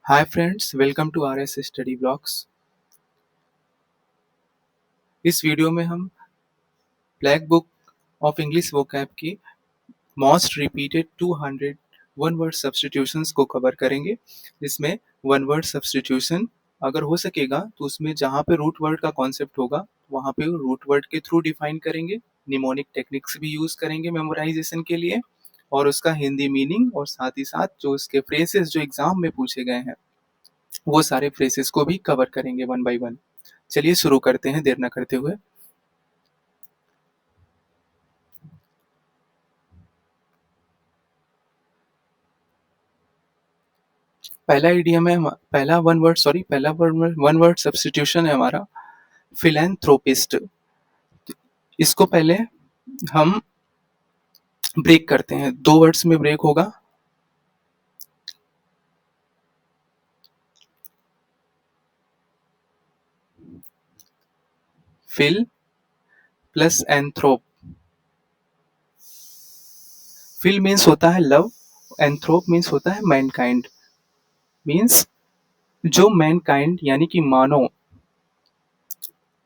Hi friends, welcome to RS study blogs. इस video में हम black book of English vocab की most repeated 200 one word substitutions को cover करेंगे। जिसमें वन वर्ड सब्स्टिट्यूशन अगर हो सकेगा तो उसमें जहाँ पे रूट वर्ड का कॉन्सेप्ट होगा वहाँ पे रूट वर्ड के थ्रू डिफाइन करेंगे। निमोनिक टेक्निक्स भी यूज करेंगे मेमोराइजेशन के लिए और उसका हिंदी मीनिंग और साथ ही साथ जो उसके फ्रेजेस जो एग्जाम में पूछे गए हैं वो सारे फ्रेजेस को भी कवर करेंगे वन बाय वन। चलिए शुरू करते हैं देर न करते हुए। पहला इडियम है पहला वन वर्ड सब्स्टिट्यूशन है हमारा फिलैंथ्रोपिस्ट। इसको पहले हम ब्रेक करते हैं, दो वर्ड्स में ब्रेक होगा। Phil plus anthrop. Phil means होता है लव, एंथ्रोप मीन्स होता है मैनकाइंड। मीन्स जो मैनकाइंड यानी कि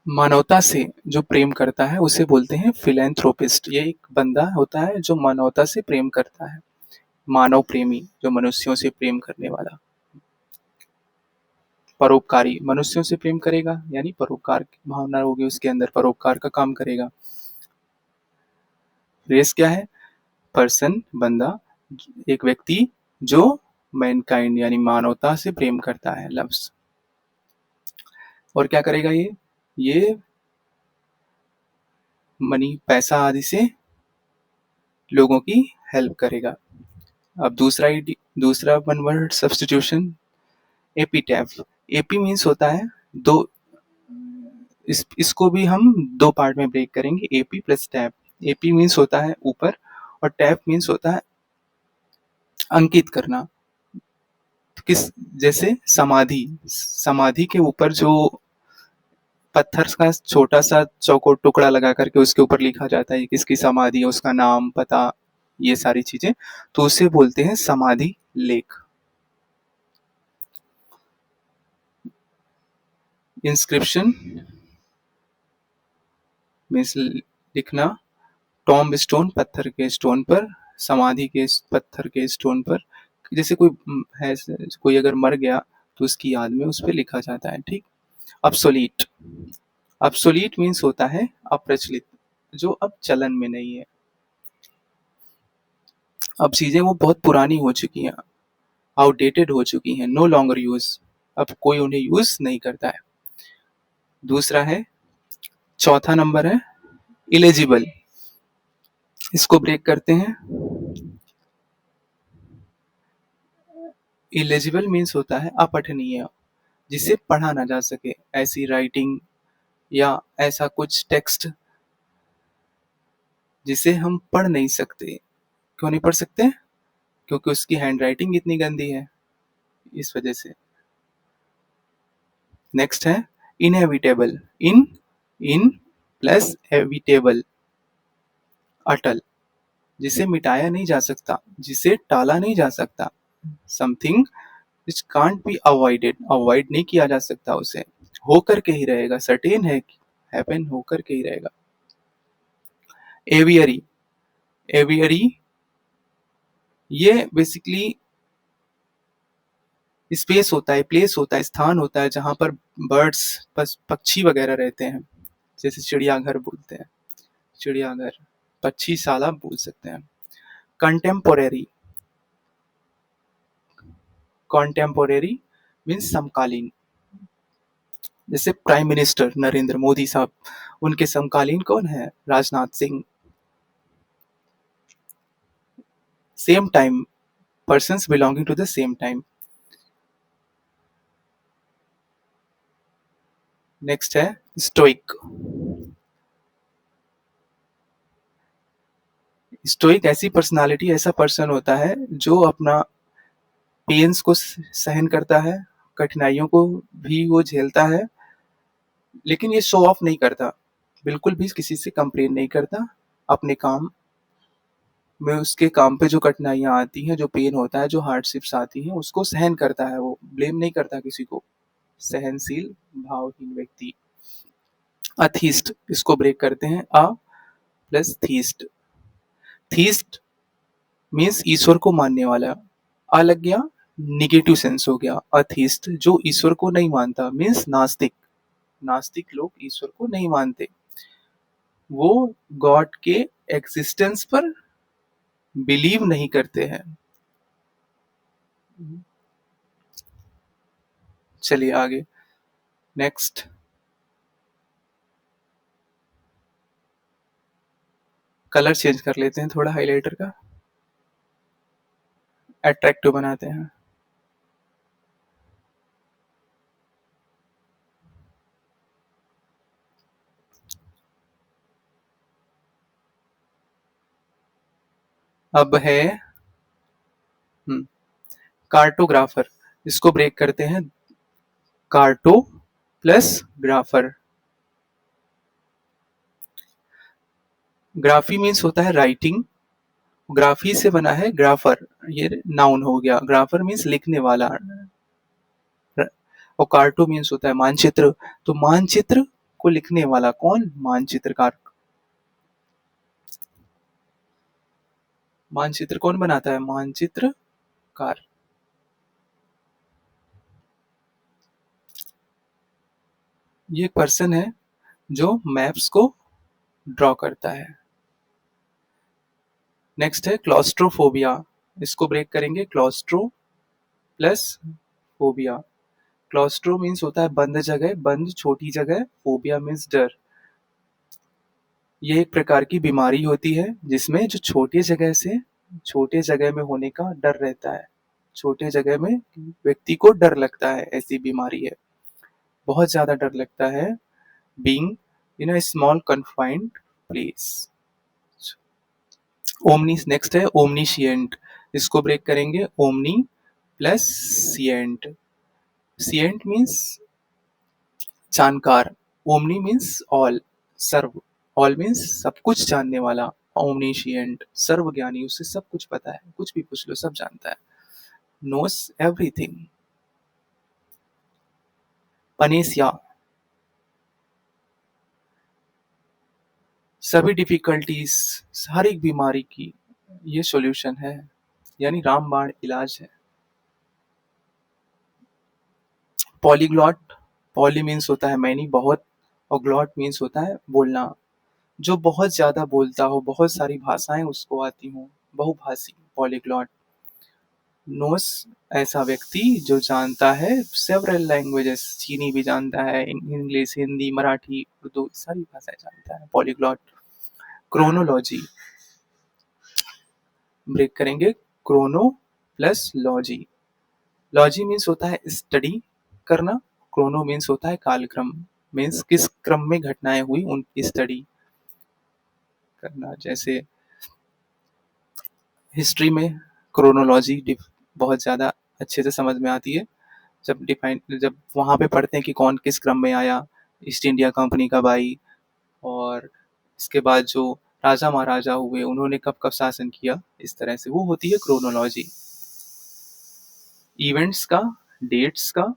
मानवता से जो प्रेम करता है उसे बोलते हैं फिलैंथ्रोपिस्ट। ये एक बंदा होता है जो मानवता से प्रेम करता है, मानव प्रेमी, जो मनुष्यों से प्रेम करने वाला। परोपकारी, मनुष्यों से प्रेम करेगा यानी परोपकार की भावना होगी उसके अंदर, परोपकार का काम करेगा। रेस क्या है? पर्सन, बंदा, एक व्यक्ति जो मैनकाइंड यानी मानवता से प्रेम करता है, लव्स। और क्या करेगा ये मनी, पैसा आदि से लोगों की हेल्प करेगा। अब दूसरा one word substitution epitaph. Epi means होता है दो, इसको भी हम दो पार्ट में ब्रेक करेंगे, AP plus tap. AP means होता है ऊपर और टैप मीन्स होता है अंकित करना। किस, जैसे समाधि, समाधि के ऊपर जो पत्थर का छोटा सा चौकोर टुकड़ा लगा करके उसके ऊपर लिखा जाता है किसकी समाधि है, उसका नाम, पता, ये सारी चीजें, तो उसे बोलते हैं समाधि लेख। इंस्क्रिप्शन मीन्स लिखना, टॉम्ब स्टोन, पत्थर के स्टोन पर, समाधि के पत्थर के स्टोन पर। जैसे कोई है, कोई अगर मर गया तो उसकी याद में उस पर लिखा जाता है, ठीक। ऑब्सोलीट, ऑब्सोलीट मीन्स होता है अप्रचलित, जो अब चलन में नहीं है। अब चीजें वो बहुत पुरानी हो चुकी हैं, आउटडेटेड हो चुकी हैं, नो लॉन्गर यूज, अब कोई उन्हें यूज नहीं करता है। दूसरा है, चौथा नंबर है इलिजिबल। इसको ब्रेक करते हैं। इलिजिबल मीन्स होता है अपठनीय, जिसे पढ़ा ना जा सके, ऐसी राइटिंग या ऐसा कुछ टेक्स्ट जिसे हम पढ़ नहीं सकते। क्यों नहीं पढ़ सकते? क्योंकि उसकी हैंड राइटिंग इतनी गंदी है, इस वजह से। नेक्स्ट है इनएविटेबल। इन प्लस एविटेबल, अटल, जिसे मिटाया नहीं जा सकता, जिसे टाला नहीं जा सकता। Something which can't be avoided, avoid नहीं किया जा सकता उसे, होकर के ही रहेगा, सर्टेन है, हैपन होकर के ही रहेगा। एवियरी, एवियरी ये बेसिकली स्पेस होता है, प्लेस होता है, स्थान होता है जहां पर बर्ड्स, पक्षी वगैरह रहते हैं। जैसे चिड़ियाघर बोलते हैं, चिड़ियाघर, पक्षीशाला बोल सकते हैं। कंटेम्पोरेरी, कॉन्टेम्पोरेरी मीन्स समकालीन। जैसे प्राइम मिनिस्टर नरेंद्र मोदी साहब, उनके समकालीन कौन है? Rajnath Singh. Same time, persons belonging to the same time. Next है स्टोइक। स्टोइक ऐसी पर्सनालिटी, ऐसा पर्सन होता है जो अपना पेन्स को सहन करता है, कठिनाइयों को भी वो झेलता है, लेकिन ये शो ऑफ नहीं करता, बिल्कुल भी किसी से कंप्लेन नहीं करता, अपने काम में उसके काम पे जो कठिनाइयाँ आती हैं, जो पेन होता है, जो हार्डशिप्स आती हैं, उसको सहन करता है वो, ब्लेम नहीं करता किसी को। सहनशील, भावहीन व्यक्ति। अथीस्ट, इसको ब्रेक करते हैं, अ प्लस थीस्ट। थीस्ट मीन्स ईश्वर को मानने वाला। अ लग गया, निगेटिव सेंस हो गया। अथीस्ट जो ईश्वर को नहीं मानता, मीन्स नास्तिक। नास्तिक लोग ईश्वर को नहीं मानते, वो गॉड के एग्जिस्टेंस पर बिलीव नहीं करते हैं। चलिए आगे, नेक्स्ट। कलर चेंज कर लेते हैं थोड़ा हाइलाइटर का, अट्रैक्टिव बनाते हैं। अब है कार्टोग्राफर, इसको ब्रेक करते हैं, कार्टो प्लस ग्राफर। ग्राफी मीन्स होता है राइटिंग, ग्राफी से बना है ग्राफर, ये नाउन हो गया। ग्राफर मीन्स लिखने वाला, और कार्टो मीन्स होता है मानचित्र। तो मानचित्र को लिखने वाला कौन? मानचित्रकार। मानचित्र कौन बनाता है? मानचित्रकार। ये एक पर्सन है जो मैप्स को ड्रॉ करता है। नेक्स्ट है क्लॉस्ट्रोफोबिया, इसको ब्रेक करेंगे, क्लॉस्ट्रो प्लस फोबिया। क्लॉस्ट्रो मीन्स होता है बंद जगह, बंद छोटी जगह, फोबिया मीन्स डर। ये एक प्रकार की बीमारी होती है जिसमें जो छोटी जगह से छोटे जगह में होने का डर रहता है, छोटे जगह में व्यक्ति को डर लगता है, ऐसी बीमारी है, बहुत ज्यादा डर लगता है, being in a small confined place. Omni next है, ओमनीशिएंट, इसको ब्रेक करेंगे, ओमनी प्लस सिएंट। सिएंट मीन्स जानकार, ओमनी मीन्स ऑल, सर्व, ऑल मीन्स सब कुछ जानने वाला, ओमनीशिएंट सर्वज्ञानी, उसे सब कुछ पता है, कुछ भी पूछ लो सब जानता है, नोस एवरीथिंग। पनेसिया, सभी डिफिकल्टीज, हर एक बीमारी की ये सॉल्यूशन है, यानी रामबाण इलाज है। पॉलीग्लॉट, पॉली मीन्स होता है मैनी, बहुत, और ग्लॉट मीन्स होता है बोलना, जो बहुत ज्यादा बोलता हो, बहुत सारी भाषाएं उसको आती हो, बहुभाषी, पॉलीग्लॉट। नोस, ऐसा व्यक्ति जो जानता है सेवरल लैंग्वेजेस, चीनी भी जानता है, इंग्लिश, हिंदी, मराठी, उर्दू, सारी भाषाएं जानता है, पॉलीग्लॉट। क्रोनोलॉजी, ब्रेक करेंगे, Chrono plus logy. Logy means होता है स्टडी करना, क्रोनो मीन्स होता है कालक्रम, मीन्स किस क्रम में घटनाएं हुई उनकी स्टडी करना। जैसे हिस्ट्री में क्रोनोलॉजी बहुत ज़्यादा अच्छे से समझ में आती है, जब वहाँ पे पढ़ते हैं कि कौन किस क्रम में आया, ईस्ट इंडिया कंपनी कब आई, और इसके बाद जो राजा महाराजा हुए उन्होंने कब कब शासन किया, इस तरह से वो होती है क्रोनोलॉजी। इवेंट्स का, डेट्स का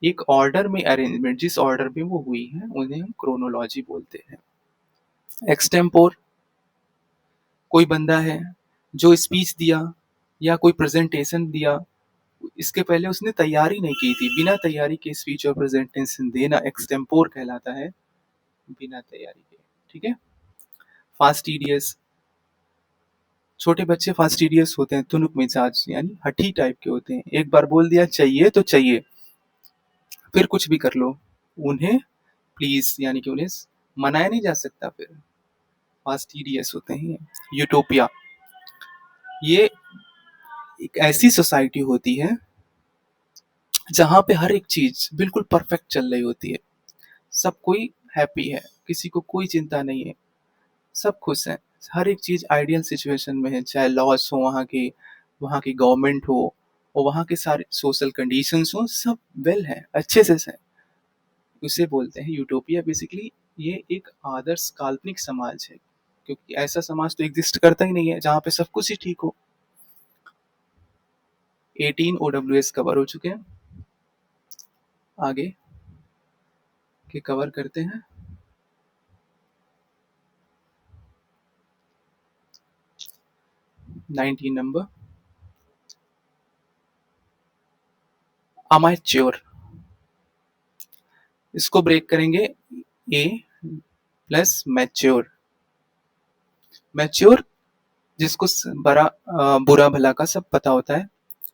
एक ऑर्डर में अरेंजमेंट, जिस ऑर्डर में वो हुई है उन्हें हम क्रोनोलॉजी बोलते हैं। एक्सटेम्पोर, कोई बंदा है जो स्पीच दिया या कोई प्रेजेंटेशन दिया, इसके पहले उसने तैयारी नहीं की थी, बिना तैयारी के स्पीच और प्रेजेंटेशन देना एक्सटेम्पोर कहलाता है, बिना तैयारी के। ठीक है। फास्टिडियस, छोटे बच्चे फास्टिडियस होते हैं, तुनुक मिजाज यानी हठी टाइप के होते हैं, एक बार बोल दिया चाहिए तो चाहिए, फिर कुछ भी कर लो, उन्हें प्लीज यानी कि उन्हें मनाया नहीं जा सकता, फिर फास्टिडियस होते हैं। यूटोपिया, ये एक ऐसी सोसाइटी होती है जहाँ पे हर एक चीज बिल्कुल परफेक्ट चल रही होती है, सब कोई हैप्पी है, किसी को कोई चिंता नहीं है, सब खुश हैं, हर एक चीज आइडियल सिचुएशन में है, चाहे लॉस हो वहाँ की गवर्नमेंट हो, और वहाँ के सारे सोशल कंडीशंस हो, सब वेल है, अच्छे से है, उसे बोलते हैं यूटोपिया। बेसिकली ये एक आदर्श काल्पनिक समाज है, क्योंकि ऐसा समाज तो एग्जिस्ट करता ही नहीं है जहाँ पे सब कुछ ही ठीक हो। 18 OWS कवर हो चुके हैं। आगे के कवर करते हैं। 19 नंबर, अमेच्योर। इसको ब्रेक करेंगे, ए प्लस मैच्योर। मैच्योर जिसको बड़ा बुरा भला का सब पता होता है,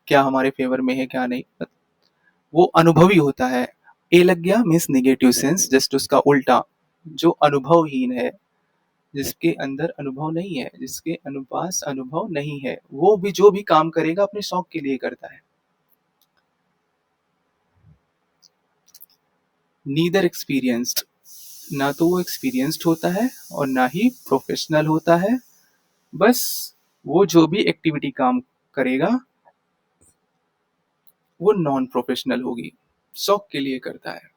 क्या हमारे फेवर में है क्या नहीं, वो अनुभवी होता है। ए लग गया मीन्स निगेटिव सेंस, जस्ट उसका उल्टा, जो अनुभवहीन है, जिसके अंदर अनुभव नहीं है, जिसके अनुपास अनुभव नहीं है, वो भी जो भी काम करेगा अपने शौक के लिए करता है। नीदर एक्सपीरियंस्ड, ना तो वो एक्सपीरियंस्ड होता है और ना ही प्रोफेशनल होता है, बस वो जो भी एक्टिविटी काम करेगा वो नॉन प्रोफेशनल होगी, शौक के लिए करता है।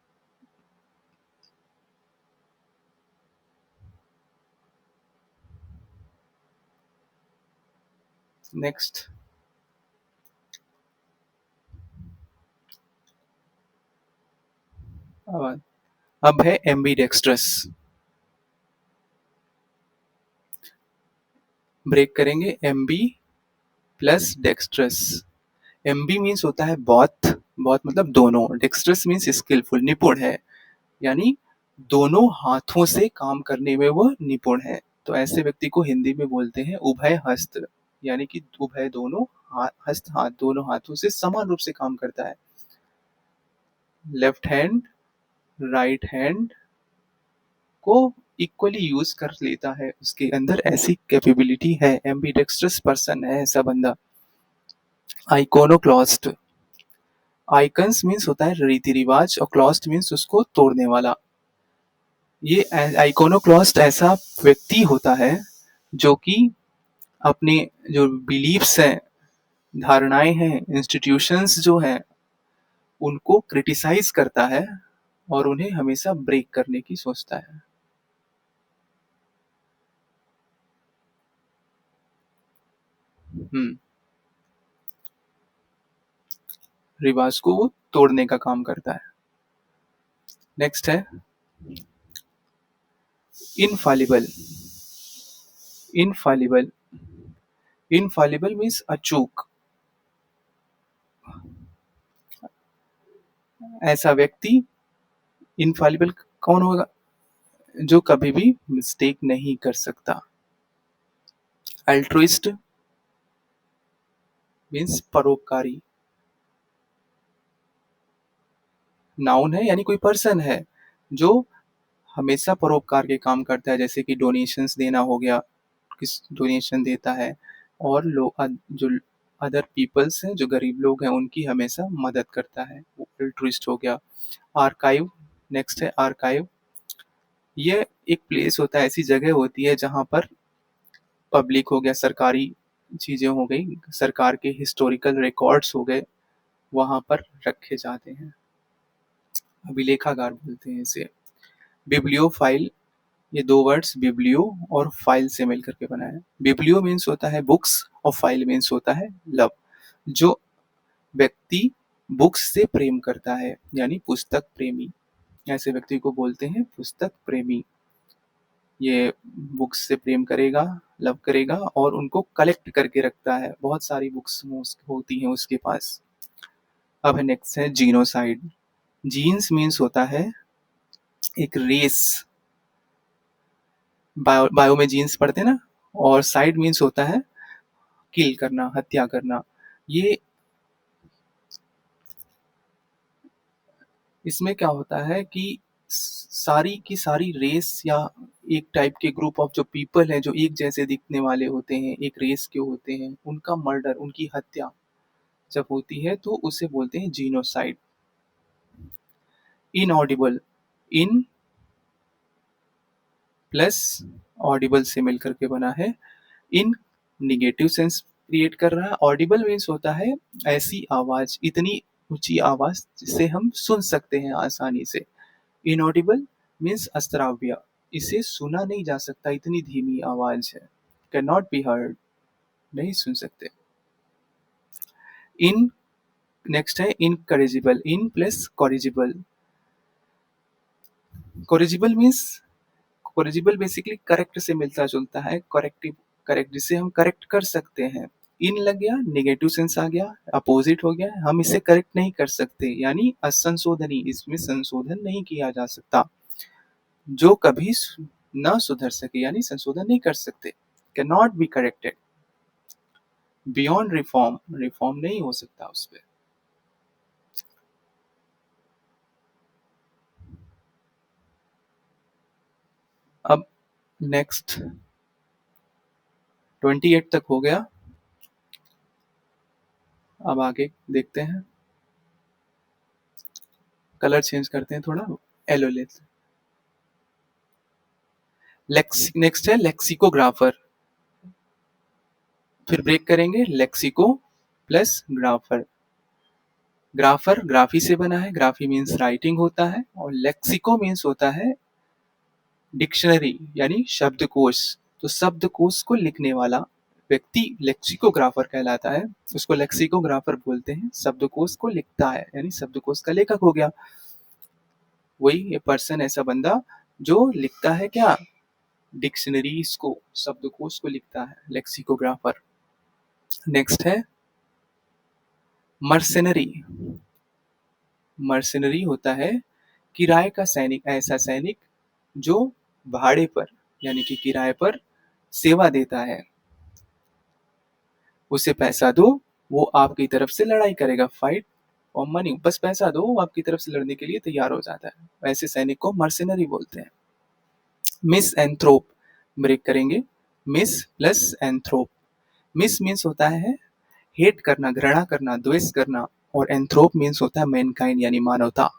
नेक्स्ट, अब है एम्बीडेक्स्ट्रस। ब्रेक करेंगे, Aamby plus dextrous. Aamby means होता है बहुत, बहुत मतलब दोनों, डेक्स्ट्रस मीन्स स्किलफुल, निपुण है, यानी दोनों हाथों से काम करने में वो निपुण है। तो ऐसे व्यक्ति को हिंदी में बोलते हैं उभय हस्त, यानी कि उभय दोनों हस्त, हाथ दोनों हाथों से समान रूप से काम करता है। लेफ्ट हैंड राइट हैंड को इक्वली यूज कर लेता है, उसके अंदर ऐसी कैपेबिलिटी है, एम्बीडेक्स्ट्रस पर्सन है ऐसा बंदा। आइकोनोक्लास्ट, आइकन्स मीन्स होता है रीति रिवाज और क्लॉस्ट मीन्स उसको तोड़ने वाला। ये आइकोनोक्लास्ट ऐसा व्यक्ति होता है जो कि अपने जो बिलीफ्स हैं, धारणाएं हैं, इंस्टीट्यूशंस जो हैं, उनको क्रिटिसाइज करता है और उन्हें हमेशा ब्रेक करने की सोचता है। रिवाज को वो तोड़ने का काम करता है। नेक्स्ट है इनफालिबल। इनफालिबल, इनफालिबल मीन्स अचूक। ऐसा व्यक्ति इनफालिबल कौन होगा, जो कभी भी मिस्टेक नहीं कर सकता। अल्ट्रुइस्ट मीन्स परोपकारी, नाउन है यानी कोई पर्सन है जो हमेशा परोपकार के काम करता है, जैसे कि डोनेशंस देना हो गया, किस डोनेशन देता है, और लोग जो अदर पीपल्स हैं, जो गरीब लोग हैं, उनकी हमेशा मदद करता है, वो अल्ट्रुइस्ट हो गया। आर्काइव, नेक्स्ट है आर्काइव। ये एक प्लेस होता है, ऐसी जगह होती है जहाँ पर पब्लिक हो गया, सरकारी चीजें हो गई, सरकार के हिस्टोरिकल रिकॉर्ड्स हो गए, वहां पर रखे जाते हैं। अभिलेखागार बोलते हैं इसे। बिब्लियोफाइल, ये दो वर्ड्स बिब्लियो और फाइल से मिल करके बना है। बिब्लियो मीन्स होता है बुक्स और फाइल मीन्स होता है लव। जो व्यक्ति बुक्स से प्रेम करता है यानी पुस्तक प्रेमी, ऐसे व्यक्ति को बोलते हैं पुस्तक प्रेमी। ये बुक्स से प्रेम करेगा, लव करेगा और उनको कलेक्ट करके रखता है, बहुत सारी बुक्स होती हैं उसके पास। अब है नेक्स्ट है जीनोसाइड। जीन्स मीन्स होता है एक रेस, बायो में जीन्स पढ़ते ना, और साइड मीन्स होता है किल करना, हत्या करना। ये इसमें क्या होता है कि सारी की सारी रेस या एक टाइप के ग्रुप ऑफ जो पीपल हैं जो एक जैसे दिखने वाले होते हैं, एक रेस के होते हैं, उनका मर्डर, उनकी हत्या जब होती है तो उसे बोलते हैं genocide. Inaudible, in plus Audible से मिलकर के बना है। इन निगेटिव सेंस क्रिएट कर रहा है, ऑडिबल मीन्स होता है ऐसी आवाज, इतनी ऊंची आवाज जिसे हम सुन सकते हैं आसानी से। इनऑडिबल मीन्स अश्राव्य, इसे सुना नहीं जा सकता, इतनी धीमी आवाज है। कैन नॉट बी हर्ड, नहीं सुन सकते। इन नेक्स्ट है incorrigible, in plus corrigible. Corrigible means, corrigible basically correct से मिलता जुलता है, करेक्टिव, करेक्ट जिसे हम करेक्ट कर सकते हैं। इन लग गया, नेगेटिव सेंस आ गया, अपोजिट हो गया, हम इसे करेक्ट नहीं कर सकते, यानी असंशोधनी, इसमें संशोधन नहीं किया जा सकता। जो कभी न सुधर सके, यानी संशोधन नहीं कर सकते, can not be corrected. Beyond reform, reform नहीं हो सकता उस पर। अब नेक्स्ट 28 तक हो गया, अब आगे देखते हैं। कलर चेंज करते हैं थोड़ा, येलो लेते हैं। नेक्स्ट है लेक्सिकोग्राफर, फिर ब्रेक करेंगे, lexico plus grapher. Grapher graphy से बना है, ग्राफी मीन्स राइटिंग होता है, और लेक्सिको मीन्स होता है डिक्शनरी यानी शब्दकोश। तो शब्दकोश को लिखने वाला व्यक्ति लेक्सिकोग्राफर कहलाता है, उसको लेक्सिकोग्राफर बोलते हैं। शब्दकोश को लिखता है यानी शब्दकोश का लेखक हो गया, वही ये पर्सन, ऐसा बंदा जो लिखता है क्या, डिक्शनरीज को, शब्दकोश को लिखता है, लेक्सिकोग्राफर। नेक्स्ट है मर्सेनरी। मर्सेनरी होता है किराए का सैनिक, ऐसा सैनिक जो भाड़े पर यानी कि किराए पर सेवा देता है। उसे पैसा दो, वो आपकी तरफ से लड़ाई करेगा, फाइट और मनी, बस पैसा दो, वो आपकी तरफ से लड़ने के लिए तैयार हो जाता है। ऐसे सैनिक को मर्सेनरी बोलते हैं। मिस एंथ्रोप, ब्रेक करेंगे, मिस प्लस एंथ्रोप। मिस मीन्स होता है हेट करना, घृणा करना, द्वेष करना, और एंथ्रोप मीन्स होता है मैनकाइंड यानी मानवता।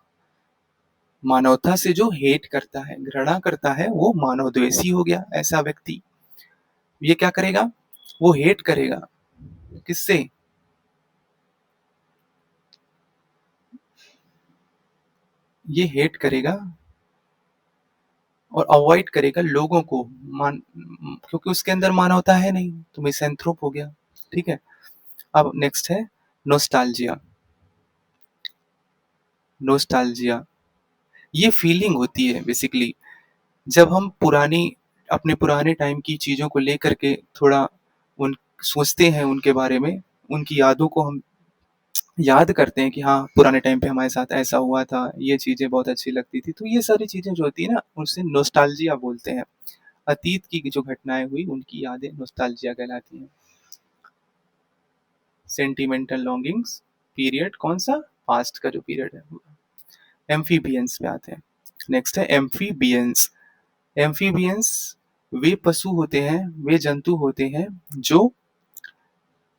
मानवता से जो हेट करता है, घृणा करता है, वो मानव द्वेषी हो गया ऐसा व्यक्ति। ये क्या करेगा, वो हेट करेगा, किससे, ये हेट करेगा और अवॉइड करेगा लोगों को, मान, क्योंकि उसके अंदर मानवता है नहीं, तो मिसैंथ्रोप हो गया। ठीक है। अब नेक्स्ट है नोस्टाल्जिया। नोस्टाल्जिया ये फीलिंग होती है बेसिकली, जब हम पुरानी, अपने पुराने टाइम की चीज़ों को लेकर के थोड़ा उन सोचते हैं, उनके बारे में, उनकी यादों को हम याद करते हैं कि हाँ पुराने टाइम पे हमारे साथ ऐसा हुआ था, ये चीज़ें बहुत अच्छी लगती थी। तो ये सारी चीज़ें जो होती है ना, उनसे नोस्टाल्जिया बोलते हैं। अतीत की जो घटनाएं हुई उनकी यादें नोस्टाल्जिया कहलाती हैं। सेंटिमेंटल लॉन्गिंग्स पीरियड कौन सा, पास्ट का जो पीरियड है। एम्फीबियंस पे आते हैं। नेक्स्ट है एम्फीबियंस। एम्फीबियंस वे पशु होते हैं, वे जंतु होते हैं जो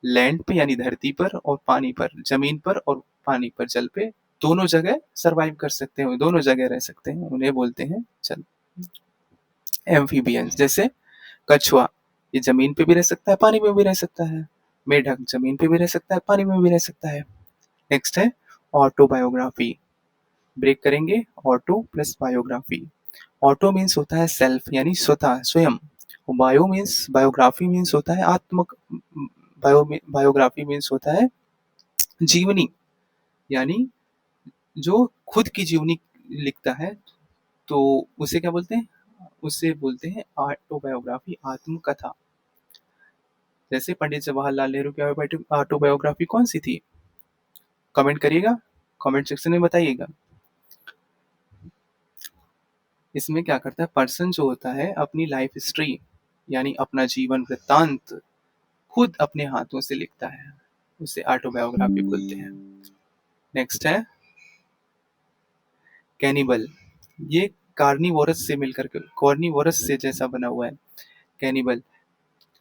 लैंड पे यानी धरती पर और पानी पर, जमीन पर और पानी पर, जल पे, दोनों जगह सरवाइव कर सकते हैं, दोनों जगह रह सकते हैं, उन्हें बोलते हैं चल एम्फीबियंस। जैसे कछुआ, ये जमीन पे भी रह सकता है, पानी में भी रह सकता है। मेढक जमीन पे भी रह सकता है, पानी में भी रह सकता है। नेक्स्ट है ऑटोबायोग्राफी, ब्रेक करेंगे, auto plus biography. Auto means होता है सेल्फ यानी स्वतः, स्वयं। बायो मीन्स, बायोग्राफी मीन्स होता है आत्मक, बायोग्राफी मीन्स होता है जीवनी, यानी जो खुद की जीवनी लिखता है, तो उसे क्या बोलते हैं, उसे बोलते हैं ऑटोबायोग्राफी, आत्मकथा। जैसे पंडित जवाहरलाल नेहरू की ऑटोबायोग्राफी कौन सी थी, कमेंट करिएगा, कमेंट सेक्शन में बताइएगा। इसमें क्या करता है, पर्सन जो होता है अपनी लाइफ हिस्ट्री यानी अपना जीवन वृत्तांत खुद अपने हाथों से लिखता है, उसे ऑटोबायोग्राफी बोलते हैं। नेक्स्ट है कैनिबल। ये कार्निवोरस से मिलकर के, कॉर्निवोरस से जैसा बना हुआ है कैनिबल।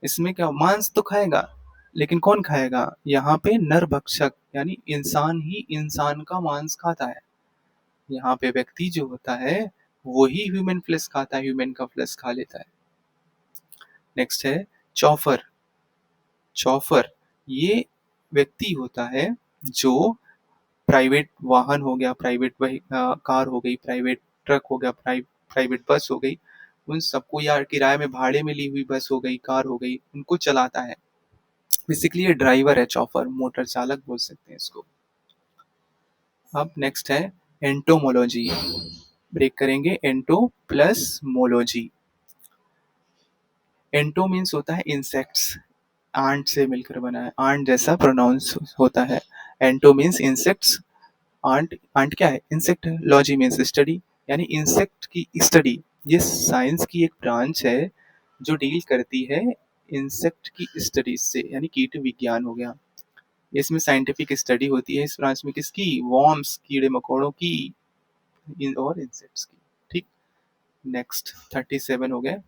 इसमें क्या, मांस तो खाएगा, लेकिन कौन खाएगा, यहाँ पे नर भक्षक यानी इंसान ही इंसान का मांस खाता है। यहाँ पे व्यक्ति जो होता है वो ही ह्यूमन फ्लेश खाता है, ह्यूमन का फ्लेश खा लेता है। नेक्स्ट है चॉफर। चॉफर ये व्यक्ति होता है जो प्राइवेट वाहन हो गया, प्राइवेट कार हो गई, प्राइवेट ट्रक हो गया, प्राइवेट बस हो गई, उन सबको, या किराए में भाड़े में ली हुई बस हो गई, कार हो गई, उनको चलाता है। बेसिकली ये ड्राइवर है, चॉपर, मोटर चालक बोल सकते हैं इसको। अब नेक्स्ट है एंटोमोलॉजी। ब्रेक करेंगे एंटो प्लस मोलॉजी। एंटो मीन्स होता है इंसेक्ट्स, आंट से मिलकर बना है, आंट जैसा प्रोनाउंस होता है। एंटो मीन्स इंसेक्ट्स, आंट, आंट क्या है, इंसेक्ट है। लॉजी मीन्स स्टडी, यानी इंसेक्ट की स्टडी। ये साइंस की एक ब्रांच है जो डील करती है इंसेक्ट की स्टडीज से, यानी कीट विज्ञान हो गया। इसमें साइंटिफिक स्टडी होती है इस ब्रांच में, किसकी, वॉर्म्स, कीड़े मकोड़ों की, और इंसेक्ट्स की। ठीक, नेक्स्ट 37 हो गया।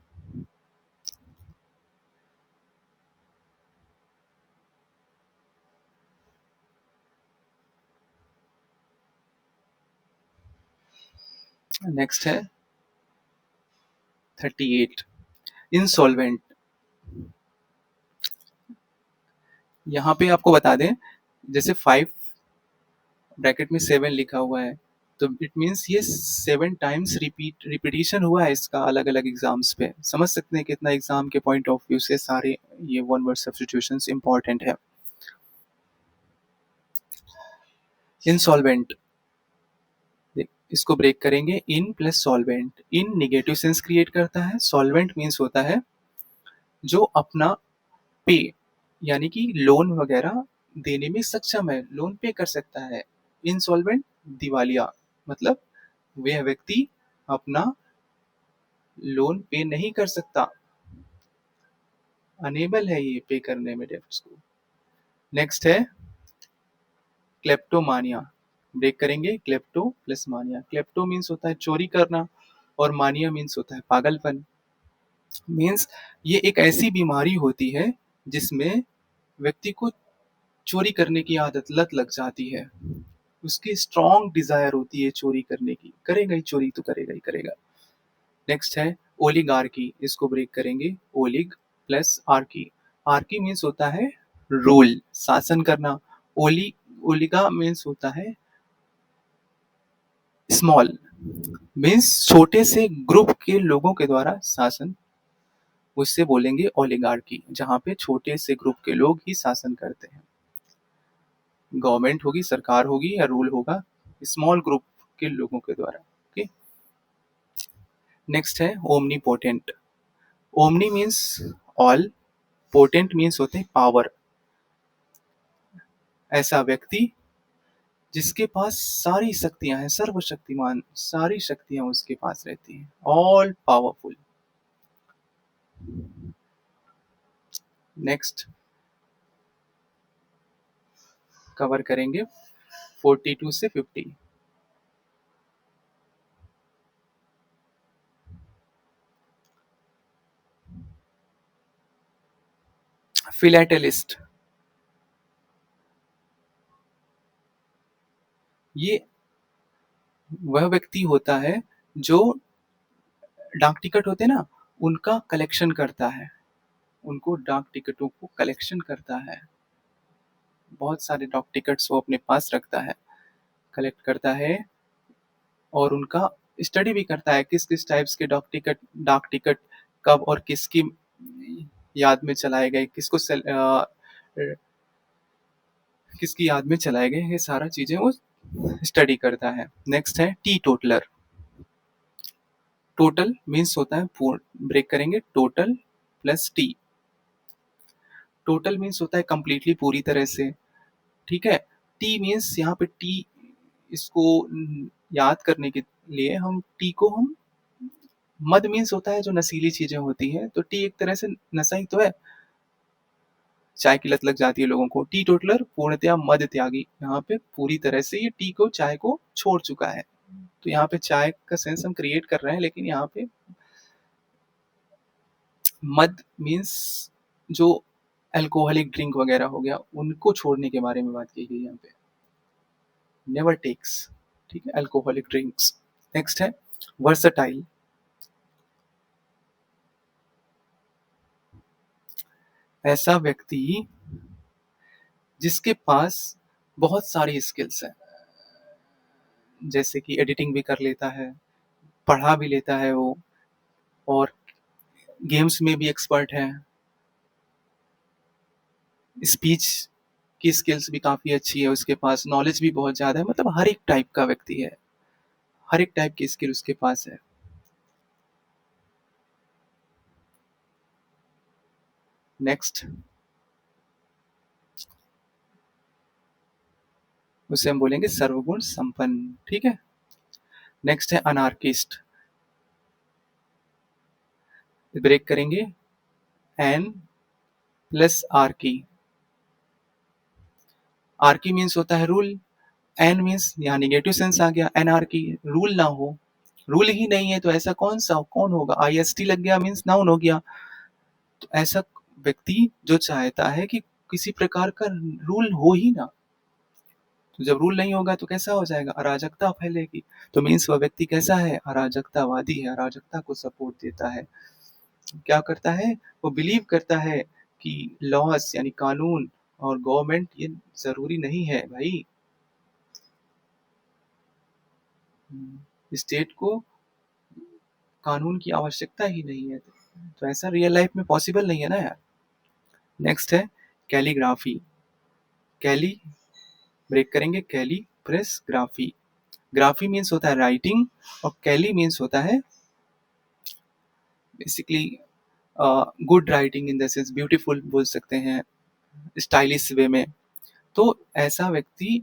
नेक्स्ट है 38, इंसॉल्वेंट। यहाँ पे आपको बता दें, जैसे 5 ब्रैकेट में 7 लिखा हुआ है, तो इट मीन्स ये 7 टाइम्स रिपीटिशन हुआ है इसका अलग अलग एग्जाम्स पे। समझ सकते हैं कितना एग्जाम के पॉइंट ऑफ व्यू से सारे ये वन वर्ड सब्स्टिट्यूशंस इंपॉर्टेंट है। इंसॉल्वेंट, इसको ब्रेक करेंगे, in plus solvent. In negative sense create करता है, सॉल्वेंट मीन्स होता है जो अपना पे, यानी कि लोन वगैरह देने में सक्षम है, लोन पे कर सकता है। इंसॉल्वेंट दिवालिया, मतलब वह व्यक्ति अपना लोन पे नहीं कर सकता, अनेबल है ये पे करने में डेब्ट्स को। नेक्स्ट है क्लेप्टोमानिया। ब्रेक करेंगे, क्लेप्टो प्लस मानिया। क्लेप्टो मीन्स होता है चोरी करना, और मानिया मीन्स होता है पागलपन। मीन्स ये एक ऐसी बीमारी होती है जिसमें व्यक्ति को चोरी करने की आदत, लत लग जाती है, उसकी स्ट्रॉन्ग डिजायर होती है चोरी करने की, करेगा ही चोरी, तो करेगा ही करेगा। नेक्स्ट है ओलिगार्की, इसको ब्रेक करेंगे, ओलिग प्लस आर्की। आर्की मीन्स होता है रूल, शासन करना। ओली, ओलिगा मीन्स होता है स्मॉल, मीन्स छोटे से ग्रुप के लोगों के द्वारा शासन, उससे बोलेंगे ओलिगार्की, जहाँ पे छोटे से ग्रुप के लोग ही शासन करते हैं। गवर्नमेंट होगी, सरकार होगी, या रूल होगा स्मॉल ग्रुप के लोगों के द्वारा। ओके, नेक्स्ट है omni potent. Omni means all, potent means होते हैं पावर। ऐसा व्यक्ति जिसके पास सारी शक्तियां हैं, सर्वशक्तिमान, सारी शक्तियां उसके पास रहती हैं, ऑल पावरफुल। नेक्स्ट कवर करेंगे 42 से 50। फिलेटेलिस्ट, ये वह व्यक्ति होता है जो डाक टिकट होते हैं ना, उनका कलेक्शन करता है, उनको डाक टिकटों को कलेक्शन करता है, बहुत सारे डाक टिकट्स वो अपने पास रखता है, कलेक्ट करता है, और उनका स्टडी भी करता है किस किस टाइप्स के डाक टिकट कब और किसकी याद में चलाए गए, किसकी याद में चलाए गए, ये सारा चीजें वो स्टडी करता है। नेक्स्ट है टी टोटलर। टोटल मीन्स होता है पूर्ण, ब्रेक करेंगे, total plus T. Total means होता है कंप्लीटली, पूरी तरह से, ठीक है। टी मीन्स यहाँ पे टी, इसको याद करने के लिए हम टी को हम, मद मीन्स होता है जो नशीली चीजें होती है, तो टी एक तरह से नशा ही तो है, चाय की लत लग जाती है लोगों को। टी टोटलर पूर्णतया मद त्यागी, यहाँ पे पूरी तरह से ये टी को, चाय को छोड़ चुका है। तो यहाँ पे चाय का सेंस हम क्रिएट कर रहे हैं, लेकिन यहाँ पे मद मीन्स जो अल्कोहलिक ड्रिंक वगैरह हो गया, उनको छोड़ने के बारे में बात की गई यहाँ पे। नेवर टेक्स, ठीक है, अल्कोहलिक ड्रिंक्स। नेक्स्ट है वर्सटाइल। ऐसा व्यक्ति जिसके पास बहुत सारी स्किल्स हैं, जैसे कि एडिटिंग भी कर लेता है, पढ़ा भी लेता है वो, और गेम्स में भी एक्सपर्ट है, स्पीच की स्किल्स भी काफ़ी अच्छी है उसके पास, नॉलेज भी बहुत ज़्यादा है, मतलब हर एक टाइप का व्यक्ति है, हर एक टाइप की स्किल उसके पास है। नेक्स्ट, उसे हम बोलेंगे सर्वगुण संपन्न, ठीक है। नेक्स्ट है अनार्किस्ट, ब्रेक करेंगे an plus archy. Archy means होता है रूल, एन मीन्स यहाँ निगेटिव सेंस आ गया, एनार्की रूल ना हो, रूल ही नहीं है तो ऐसा कौन होगा, आईएसटी लग गया मीन्स नाउन हो गया। तो ऐसा व्यक्ति जो चाहता है कि किसी प्रकार का रूल हो ही ना, तो जब रूल नहीं होगा तो कैसा हो जाएगा, अराजकता फैलेगी। तो मीन्स वह व्यक्ति कैसा है, अराजकतावादी है, अराजकता को सपोर्ट देता है। क्या करता है, वो बिलीव करता है कि लॉस यानी कानून और गवर्नमेंट ये जरूरी नहीं है भाई, स्टेट को कानून की आवश्यकता ही नहीं है, तो ऐसा रियल लाइफ में पॉसिबल नहीं है ना यार। नेक्स्ट है कैलीग्राफी, कैली ब्रेक करेंगे, कैली प्रेस ग्राफी। ग्राफी मीन्स होता है राइटिंग और कैली मीन्स होता है basically good writing, in the sense beautiful बोल सकते हैं, स्टाइलिश वे में। तो ऐसा व्यक्ति,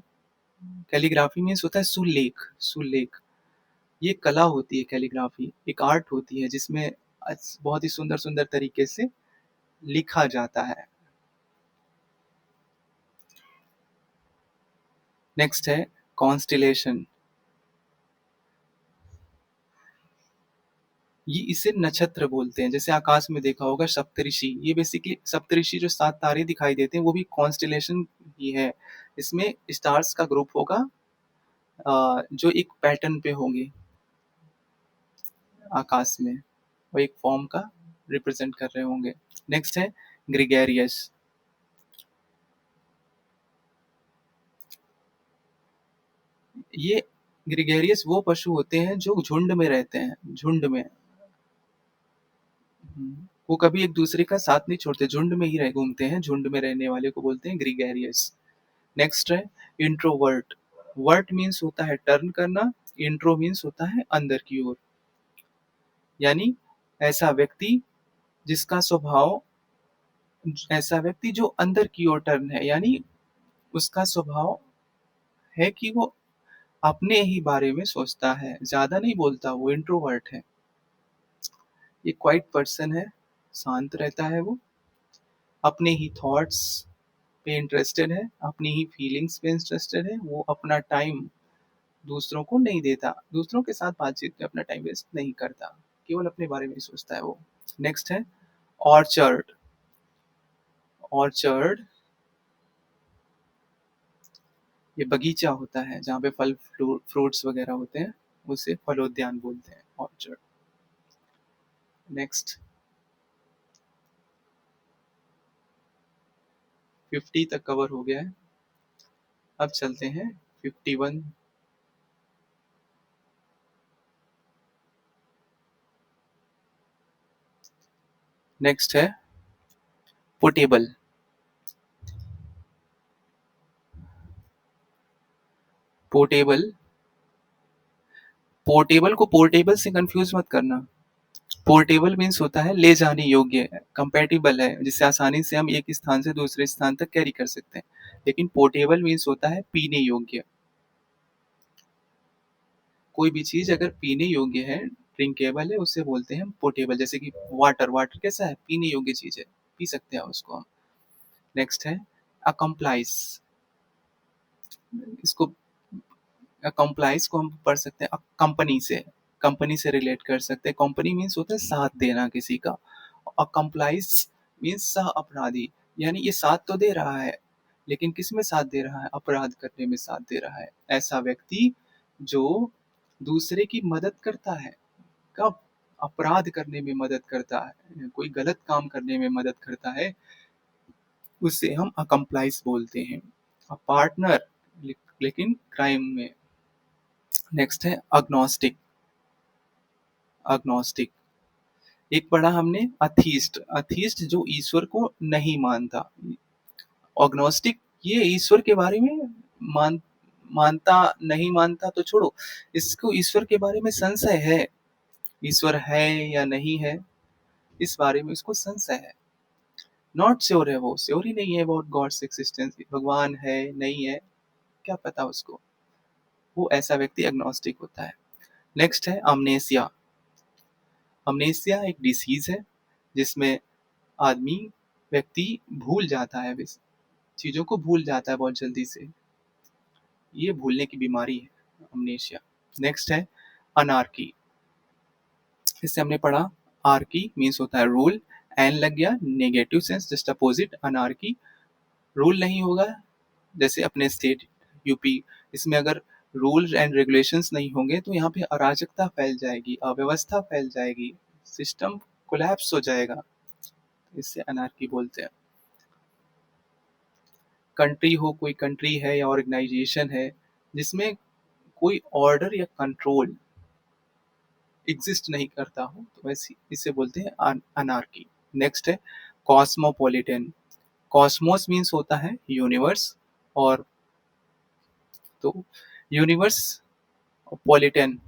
कैलीग्राफी मीन्स होता है सुलेख, सुलेख ये कला होती है, कैलीग्राफी एक आर्ट होती है जिसमें बहुत ही सुंदर सुंदर तरीके से लिखा जाता है। नेक्स्ट है कॉन्स्टिलेशन, ये इसे नक्षत्र बोलते हैं, जैसे आकाश में देखा होगा सप्तऋषि, ये बेसिकली सप्तऋषि जो 7 तारे दिखाई देते हैं वो भी कॉन्स्टिलेशन ही है। इसमें स्टार्स का ग्रुप होगा जो एक पैटर्न पे होंगे आकाश में, वो एक फॉर्म का रिप्रेजेंट कर रहे होंगे। नेक्स्ट है ग्रिगेरियस, ये ग्रिगेरियस वो पशु होते हैं जो झुंड में रहते हैं, झुंड में, वो कभी एक दूसरे का साथ नहीं छोड़ते, झुंड में ही रह घूमते हैं, झुंड में रहने वाले को बोलते हैं ग्रिगेरियस। नेक्स्ट है इंट्रोवर्ट, वर्ट मीन्स होता है टर्न करना, इंट्रो मीन्स होता है अंदर की ओर, यानी ऐसा व्यक्ति जिसका स्वभाव, ऐसा व्यक्ति जो अंदर की ओर टर्न है, यानी उसका स्वभाव है कि वो अपने ही बारे में सोचता है, ज्यादा नहीं बोलता, वो इंट्रोवर्ट है। ये क्वाइट पर्सन है, शांत रहता है वो, अपने ही थॉट्स पे इंटरेस्टेड है, अपनी ही फीलिंग्स पे इंटरेस्टेड है, वो अपना टाइम दूसरों को नहीं देता, दूसरों के साथ बातचीत में अपना टाइम वेस्ट नहीं करता, केवल अपने बारे में ही सोचता है वो। नेक्स्ट है ऑर्चर्ड, ऑर्चर्ड ये बगीचा होता है जहाँ पे फल फ्रूट्स वगैरह होते हैं, उसे फलोद्यान बोलते हैं, ऑर्चर्ड। नेक्स्ट 50 तक कवर हो गया है, अब चलते हैं 51। नेक्स्ट है पोर्टेबल, पोर्टेबल, पोर्टेबल को पोर्टेबल से कंफ्यूज मत करना। पोर्टेबल मीन्स होता है ले जाने योग्य, कंपेटिबल है, जिससे आसानी से हम एक स्थान से दूसरे स्थान तक कैरी कर सकते हैं। लेकिन पोर्टेबल मीन्स होता है पीने योग्य, कोई भी चीज अगर पीने योग्य है, ड्रिंकेबल है, उसे बोलते हैं हम पोर्टेबल। जैसे कि वाटर, वाटर कैसा है, पीने योग्य चीज है, पी सकते हैं उसको हम। नेक्स्ट है अकम्प्लाइज, इसको कंप्लाइज को हम पढ़ सकते हैं कंपनी से, कंपनी से रिलेट कर सकते हैं। कंपनी मीन्स होता है साथ देना किसी का, और कंप्लाइज मीन्स सह अपराधी, यानी ये साथ तो दे रहा है लेकिन किस में साथ दे रहा है, अपराध करने में साथ दे रहा है। ऐसा व्यक्ति जो दूसरे की मदद करता है, कब, अपराध करने में मदद करता है, कोई गलत काम करने में मदद करता है, उसे हम अकम्प्लाइज बोलते हैं। पार्टनर लेकिन क्राइम में। नेक्स्ट है अग्नोस्टिक, अग्नोस्टिक एक पढ़ा हमने अथीस्ट, अथीस्ट जो ईश्वर को नहीं मानता। एग्नोस्टिक ये ईश्वर के बारे में मान मानता नहीं मानता तो छोड़ो, इसको ईश्वर के बारे में संशय है, ईश्वर है या नहीं है इस बारे में उसको संशय है, नॉट श्योर है, वो श्योर ही नहीं है अबाउट गॉड्स एक्सिस्टेंस, भगवान है नहीं है क्या पता उसको, वो ऐसा व्यक्ति एग्नोस्टिक होता है। नेक्स्ट है अमनेसिया। अमनेसिया एक डिसीज है जिसमें आदमी व्यक्ति भूल जाता है, चीजों को भूल जाता है बहुत जल्दी से, ये भूलने की बीमारी है अमनेशिया। नेक्स्ट है अनार्की। इससे हमने पढ़ा आर्की मीन्स होता है रूल, एन लग गया negative sense, just opposite anarchy, rule नहीं होगा, जैसे अपने स्टेट यूपी, इसमें अगर रूल्स एंड रेगुलेशंस नहीं होंगे तो यहाँ पे अराजकता फैल जाएगी, अव्यवस्था फैल जाएगी, सिस्टम कोलैप्स हो जाएगा, इससे अनार्की बोलते हैं। कंट्री हो, कोई कंट्री है या ऑर्गेनाइजेशन है जिसमें कोई ऑर्डर या कंट्रोल एग्जिस्ट नहीं करता हो तो वैसे इसे बोलते हैं अनार्की। नेक्स्ट है कॉस्मोपॉलिटन। कॉस्मोस मीन्स होता है यूनिवर्स, और तो यूनिवर्स, पॉलिटन,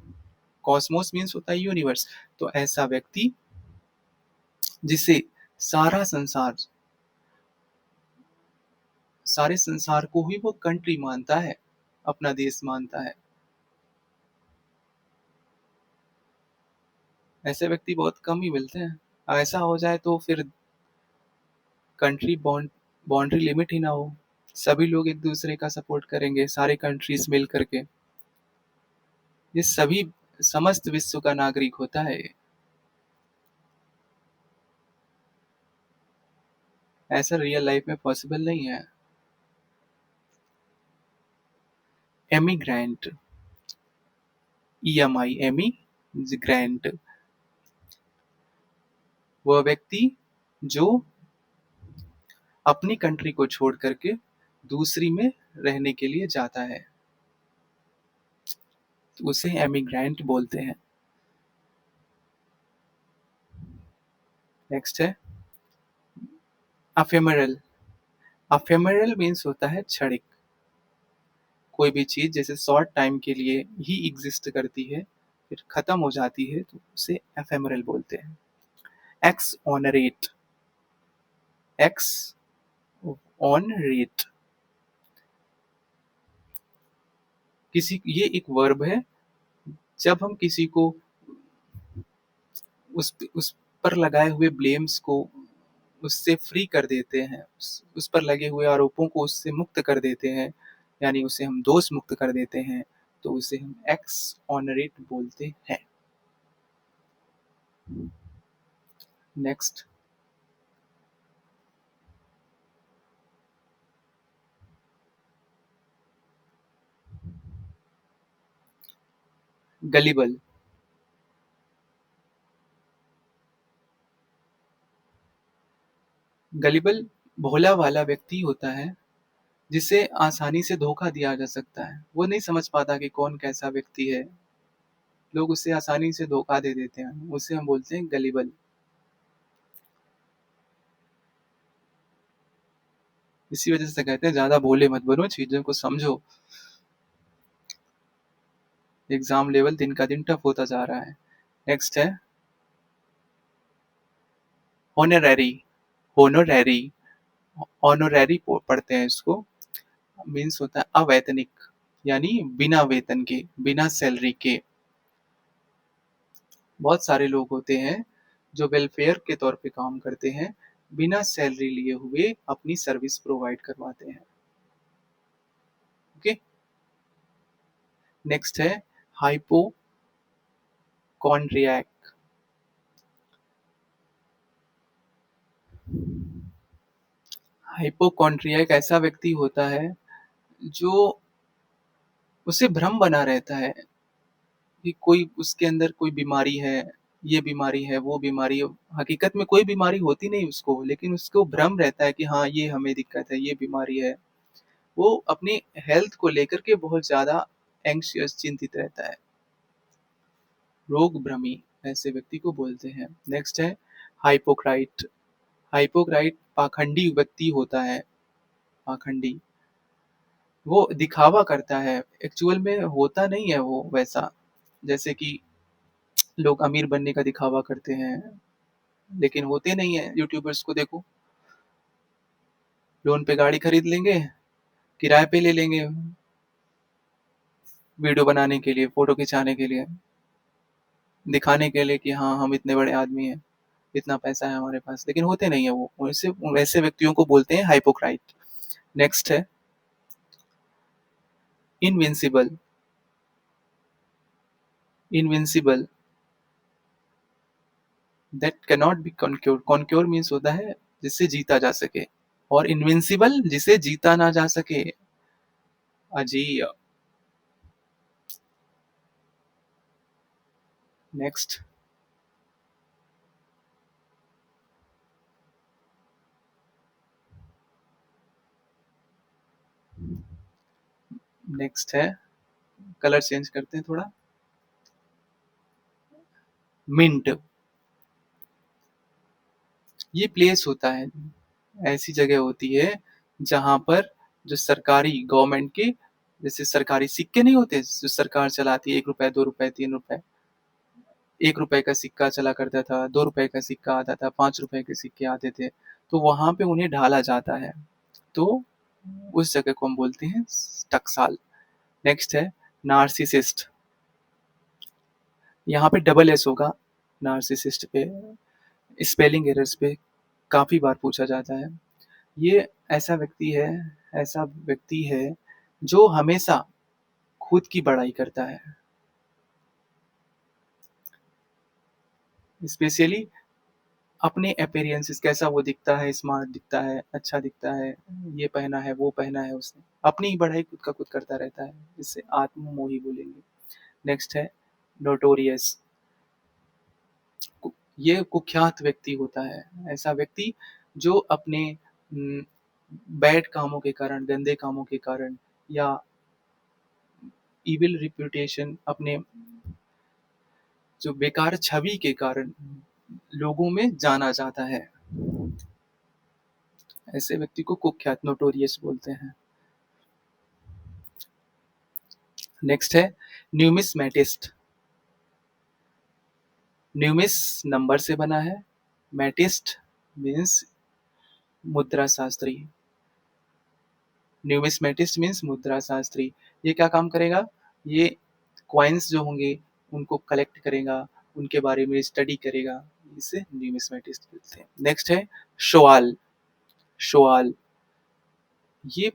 कॉस्मोस मीन्स होता है यूनिवर्स, तो ऐसा व्यक्ति जिसे सारा संसार, सारे संसार को ही वो कंट्री मानता है, अपना देश मानता है, ऐसे व्यक्ति बहुत कम ही मिलते हैं। ऐसा हो जाए तो फिर कंट्री बाउंड्री लिमिट ही ना हो, सभी लोग एक दूसरे का सपोर्ट करेंगे, सारे कंट्रीज मिल करके, ये सभी समस्त विश्व का नागरिक होता है, ऐसा रियल लाइफ में पॉसिबल नहीं है। एमिग्रेंट, EMI, एमिग्रेंट, वह व्यक्ति जो अपनी कंट्री को छोड़ करके दूसरी में रहने के लिए जाता है, तो उसे एमिग्रेंट बोलते हैं। नेक्स्ट है अफेमरल। अफेमरल मीन्स होता है क्षणिक, कोई भी चीज जैसे शॉर्ट टाइम के लिए ही एग्जिस्ट करती है फिर खत्म हो जाती है तो उसे एफेमरल बोलते हैं। X on rate, x on rate, किसी, ये एक वर्ब है, जब हम किसी को उस पर लगाए हुए ब्लेम्स को उससे फ्री कर देते हैं, उस पर लगे हुए आरोपों को उससे मुक्त कर देते हैं, यानी उसे हम दोष मुक्त कर देते हैं, तो उसे हम एक्स ऑनरेट बोलते हैं। Next gullible. गलिबल भोला वाला व्यक्ति होता है जिसे आसानी से धोखा दिया जा सकता है, वो नहीं समझ पाता कि कौन कैसा व्यक्ति है, लोग उसे आसानी से धोखा दे देते हैं, उसे हम बोलते हैं गलिबल। इसी वजह से कहते हैं ज्यादा भोले मत बनो, चीजों को समझो, एग्जाम लेवल दिन का दिन टफ होता जा रहा है। नेक्स्ट है होनोरेरी। होनोरेरी, ऑनोरेरी पढ़ते हैं इसको, मीन्स होता है अवैतनिक, यानी बिना वेतन के, बिना सैलरी के। बहुत सारे लोग होते हैं जो वेलफेयर के तौर पे काम करते हैं, बिना सैलरी लिए हुए अपनी सर्विस प्रोवाइड करवाते हैं। ओके, नेक्स्ट है हाइपोकॉन्ड्रियक। हाइपोकॉन्ड्रियक ऐसा व्यक्ति होता है जो उसे भ्रम बना रहता है कि कोई उसके अंदर कोई बीमारी है, ये बीमारी है, वो बीमारी है, हकीकत में कोई बीमारी होती नहीं उसको, लेकिन उसको भ्रम रहता है कि हाँ ये हमें दिक्कत है, ये बीमारी है, वो अपनी हेल्थ को लेकर के बहुत ज्यादा एंग्शियस, चिंतित रहता है, रोग भ्रमी। ऐसे व्यक्ति को बोलते हैं। नेक्स्ट है हाइपोक्राइट। हाइपोक्राइट पाखंडी व्यक्ति होता है। पाखंडी, वो दिखावा करता है, एक्चुअल में होता नहीं है वो वैसा। जैसे कि लोग अमीर बनने का दिखावा करते हैं, लेकिन होते नहीं है। यूट्यूबर्स को देखो, लोन पे गाड़ी खरीद लेंगे, किराए पे ले लेंगे, वीडियो बनाने के लिए, फोटो खिंचाने के लिए, दिखाने के लिए कि हाँ हम इतने बड़े आदमी हैं, इतना पैसा है हमारे पास, लेकिन होते नहीं है वो। वैसे वैसे व्यक्तियों को बोलते हैं हाइपोक्राइट। नेक्स्ट है invincible. Invincible, that can not be conquer. Conquer means होता है जिससे जीता जा सके, और इनविंसिबल जिसे जीता ना जा सके, अजीय। नेक्स्ट, नेक्स्ट है, कलर चेंज करते हैं थोड़ा, मिंट। ये प्लेस होता है, ऐसी जगह होती है जहां पर जो सरकारी गवर्नमेंट के, जैसे सरकारी सिक्के नहीं होते जो सरकार चलाती है, 1 रुपए 2 रुपए 3 रुपए, 1 रुपए का सिक्का चला करता था, 2 रुपए का सिक्का आता था, 5 रुपए के सिक्के आते थे, तो वहां पे उन्हें ढाला जाता है। तो उस जगह को हम बोलते हैं टकसाल। नेक्स्ट है नार्सिसिस्ट। यहाँ पे डबल एस होगा नार्सिसिस्ट पे, स्पेलिंग एरर्स पे काफी बार पूछा जाता है। ये ऐसा व्यक्ति है, ऐसा व्यक्ति है जो हमेशा खुद की बड़ाई करता है, स्पेशली अपने अपीयरेंसेस, कैसा वो दिखता है, स्मार्ट दिखता है, अच्छा दिखता है, ये पहना है, वो पहना है, उसने अपनी ही बढ़ाई खुद का खुद करता रहता है, जिससे आत्ममोही बोलेंगे। नेक्स्ट है नोटोरियस। ये कुख्यात व्यक्ति होता है, ऐसा व्यक्ति जो अपने बैड कामों के कारण, गंदे कामों के कारण, या इविल रिप्यूटेशन, अपने जो बेकार छवि के कारण लोगों में जाना जाता है। ऐसे व्यक्ति को कुख्यात, नोटोरियस बोलते हैं। नेक्स्ट है न्यूमिसमैटिस्ट। न्यूमिस नंबर से बना है, मैटिस्ट मीन्स मुद्रा शास्त्री। न्यूमिसमैटिस्ट मीन्स मुद्रा शास्त्री। ये क्या काम करेगा? ये कॉइन्स जो होंगे उनको कलेक्ट करेगा, उनके बारे में स्टडी करेगा, इसे न्यूमिसमैटिस्ट बोलते हैं। नेक्स्ट है शोआल। शोआल, ये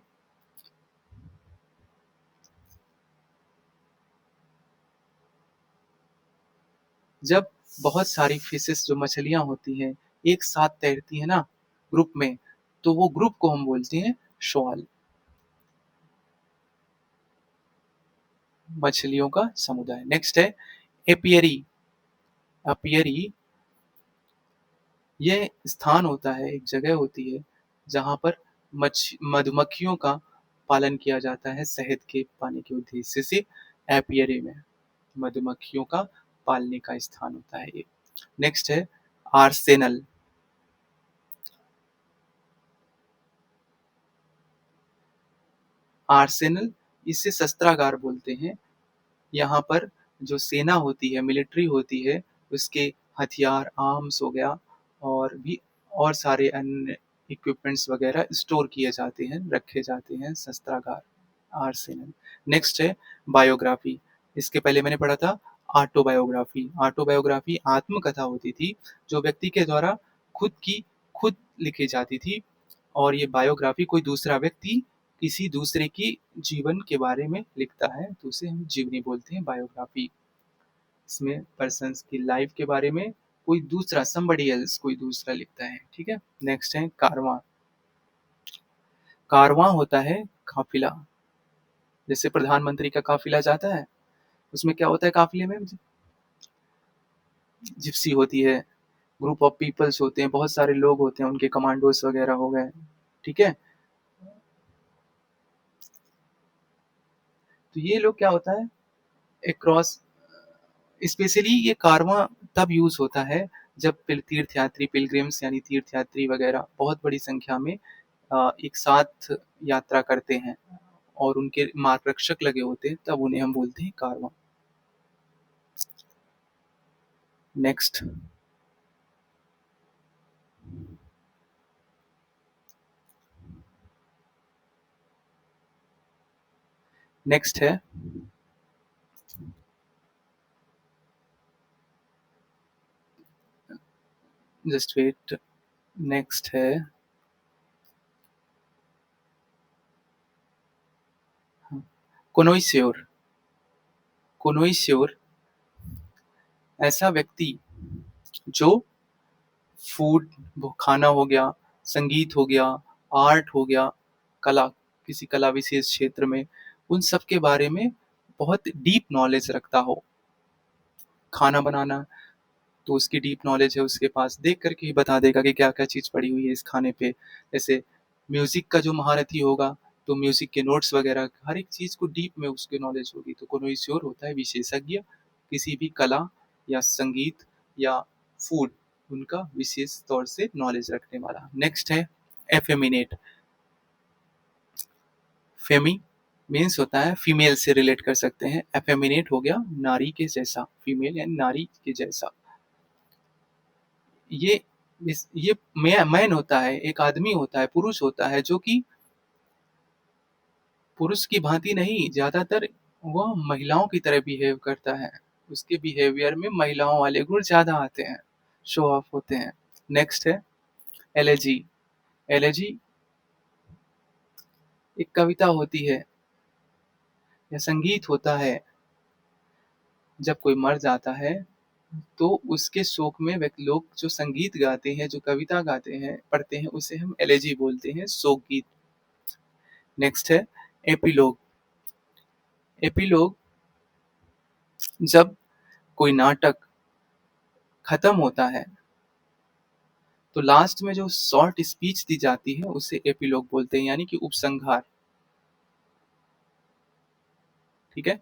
जब बहुत सारी फिशेस, जो मछलियां होती हैं, एक साथ तैरती है ना ग्रुप में, तो वो ग्रुप को हम बोलते हैं शोआल, मछलियों का समुदाय। नेक्स्ट है एपियरी। अपियरी, ये स्थान होता है, एक जगह होती है जहां पर मधुमक्खियों का पालन किया जाता है शहद के पाने के उद्देश्य से। एपियरी में मधुमक्खियों का पालने का स्थान होता है ये। नेक्स्ट है आर्सेनल। आर्सेनल, इसे शस्त्रागार बोलते हैं। यहाँ पर जो सेना होती है, मिलिट्री होती है, उसके हथियार, आर्म्स हो गया, और भी और सारे अन्य इक्विपमेंट्स वगैरह स्टोर किए जाते हैं, रखे जाते हैं शस्त्रागार, आर्सेनल। नेक्स्ट है बायोग्राफी। इसके पहले मैंने पढ़ा था ऑटोबायोग्राफी। ऑटोबायोग्राफी आत्मकथा होती थी जो व्यक्ति के द्वारा खुद की खुद लिखी जाती थी, और ये बायोग्राफी कोई दूसरा व्यक्ति किसी दूसरे की जीवन के बारे में लिखता है, तो उसे हम जीवनी बोलते हैं, बायोग्राफी। इसमें पर्सन्स की लाइफ के बारे में कोई दूसरा, somebody else, कोई दूसरा लिखता है, ठीक है। नेक्स्ट है कारवां। कारवां होता है काफिला। जैसे प्रधानमंत्री का काफिला जाता है, उसमें क्या होता है काफिले में? जिप्सी होती है, ग्रुप ऑफ पीपल्स होते हैं, बहुत सारे लोग होते हैं, उनके कमांडोस वगैरह हो गए, ठीक है। तो ये लोग क्या होता है, एक क्रॉस, स्पेशली ये कारवां तब यूज़ होता है जब तीर्थयात्री पिलग्रिम्स यानी तीर्थयात्री वगैरह बहुत बड़ी संख्या में एक साथ यात्रा करते हैं और उनके मार्गरक्षक लगे होते हैं, तब उन्हें हम बोलते हैं कारवां। नेक्स्ट नेक्स्ट है जस्ट वेट, नेक्स्ट है कोनोइस्योर। कोनोइस्योर ऐसा व्यक्ति जो फूड, खाना हो गया, संगीत हो गया, आर्ट हो गया, कला, किसी कला विशेष क्षेत्र में, उन सब के बारे में बहुत डीप नॉलेज रखता हो। खाना बनाना तो उसकी डीप नॉलेज है उसके पास, देख करके ही बता देगा कि क्या क्या चीज़ पड़ी हुई है इस खाने पे। जैसे म्यूजिक का जो महारथी होगा तो म्यूजिक के नोट्स वगैरह हर एक चीज़ को डीप में उसकी नॉलेज होगी। तो कोनोइस्योर होता है विशेषज्ञ, किसी भी कला या संगीत या फूड, उनका विशेष तौर से नॉलेज रखने वाला। नेक्स्ट है एफेमिनेट। फेमी मीन्स होता है फीमेल से रिलेट कर सकते हैं, एफेमिनेट हो गया नारी के जैसा, फीमेल यानी नारी के जैसा। ये ये मैन होता है, एक आदमी होता है, पुरुष होता है, जो कि पुरुष की भांति नहीं, ज्यादातर वह महिलाओं की तरह बिहेव करता है। उसके बिहेवियर में महिलाओं वाले गुण ज्यादा आते हैं, शो ऑफ होते हैं। नेक्स्ट है एलेजी। एलेजी एक कविता होती है या संगीत होता है, जब कोई मर जाता है तो उसके शोक में लोग जो संगीत गाते हैं, जो कविता गाते हैं, पढ़ते हैं, उसे हम एलेजी बोलते हैं, शोक गीत। नेक्स्ट है एपिलोग। एपिलोग जब कोई नाटक खत्म होता है तो लास्ट में जो शॉर्ट स्पीच दी जाती है उसे एपिलोग बोलते हैं, यानी कि उपसंहार। ठीक है,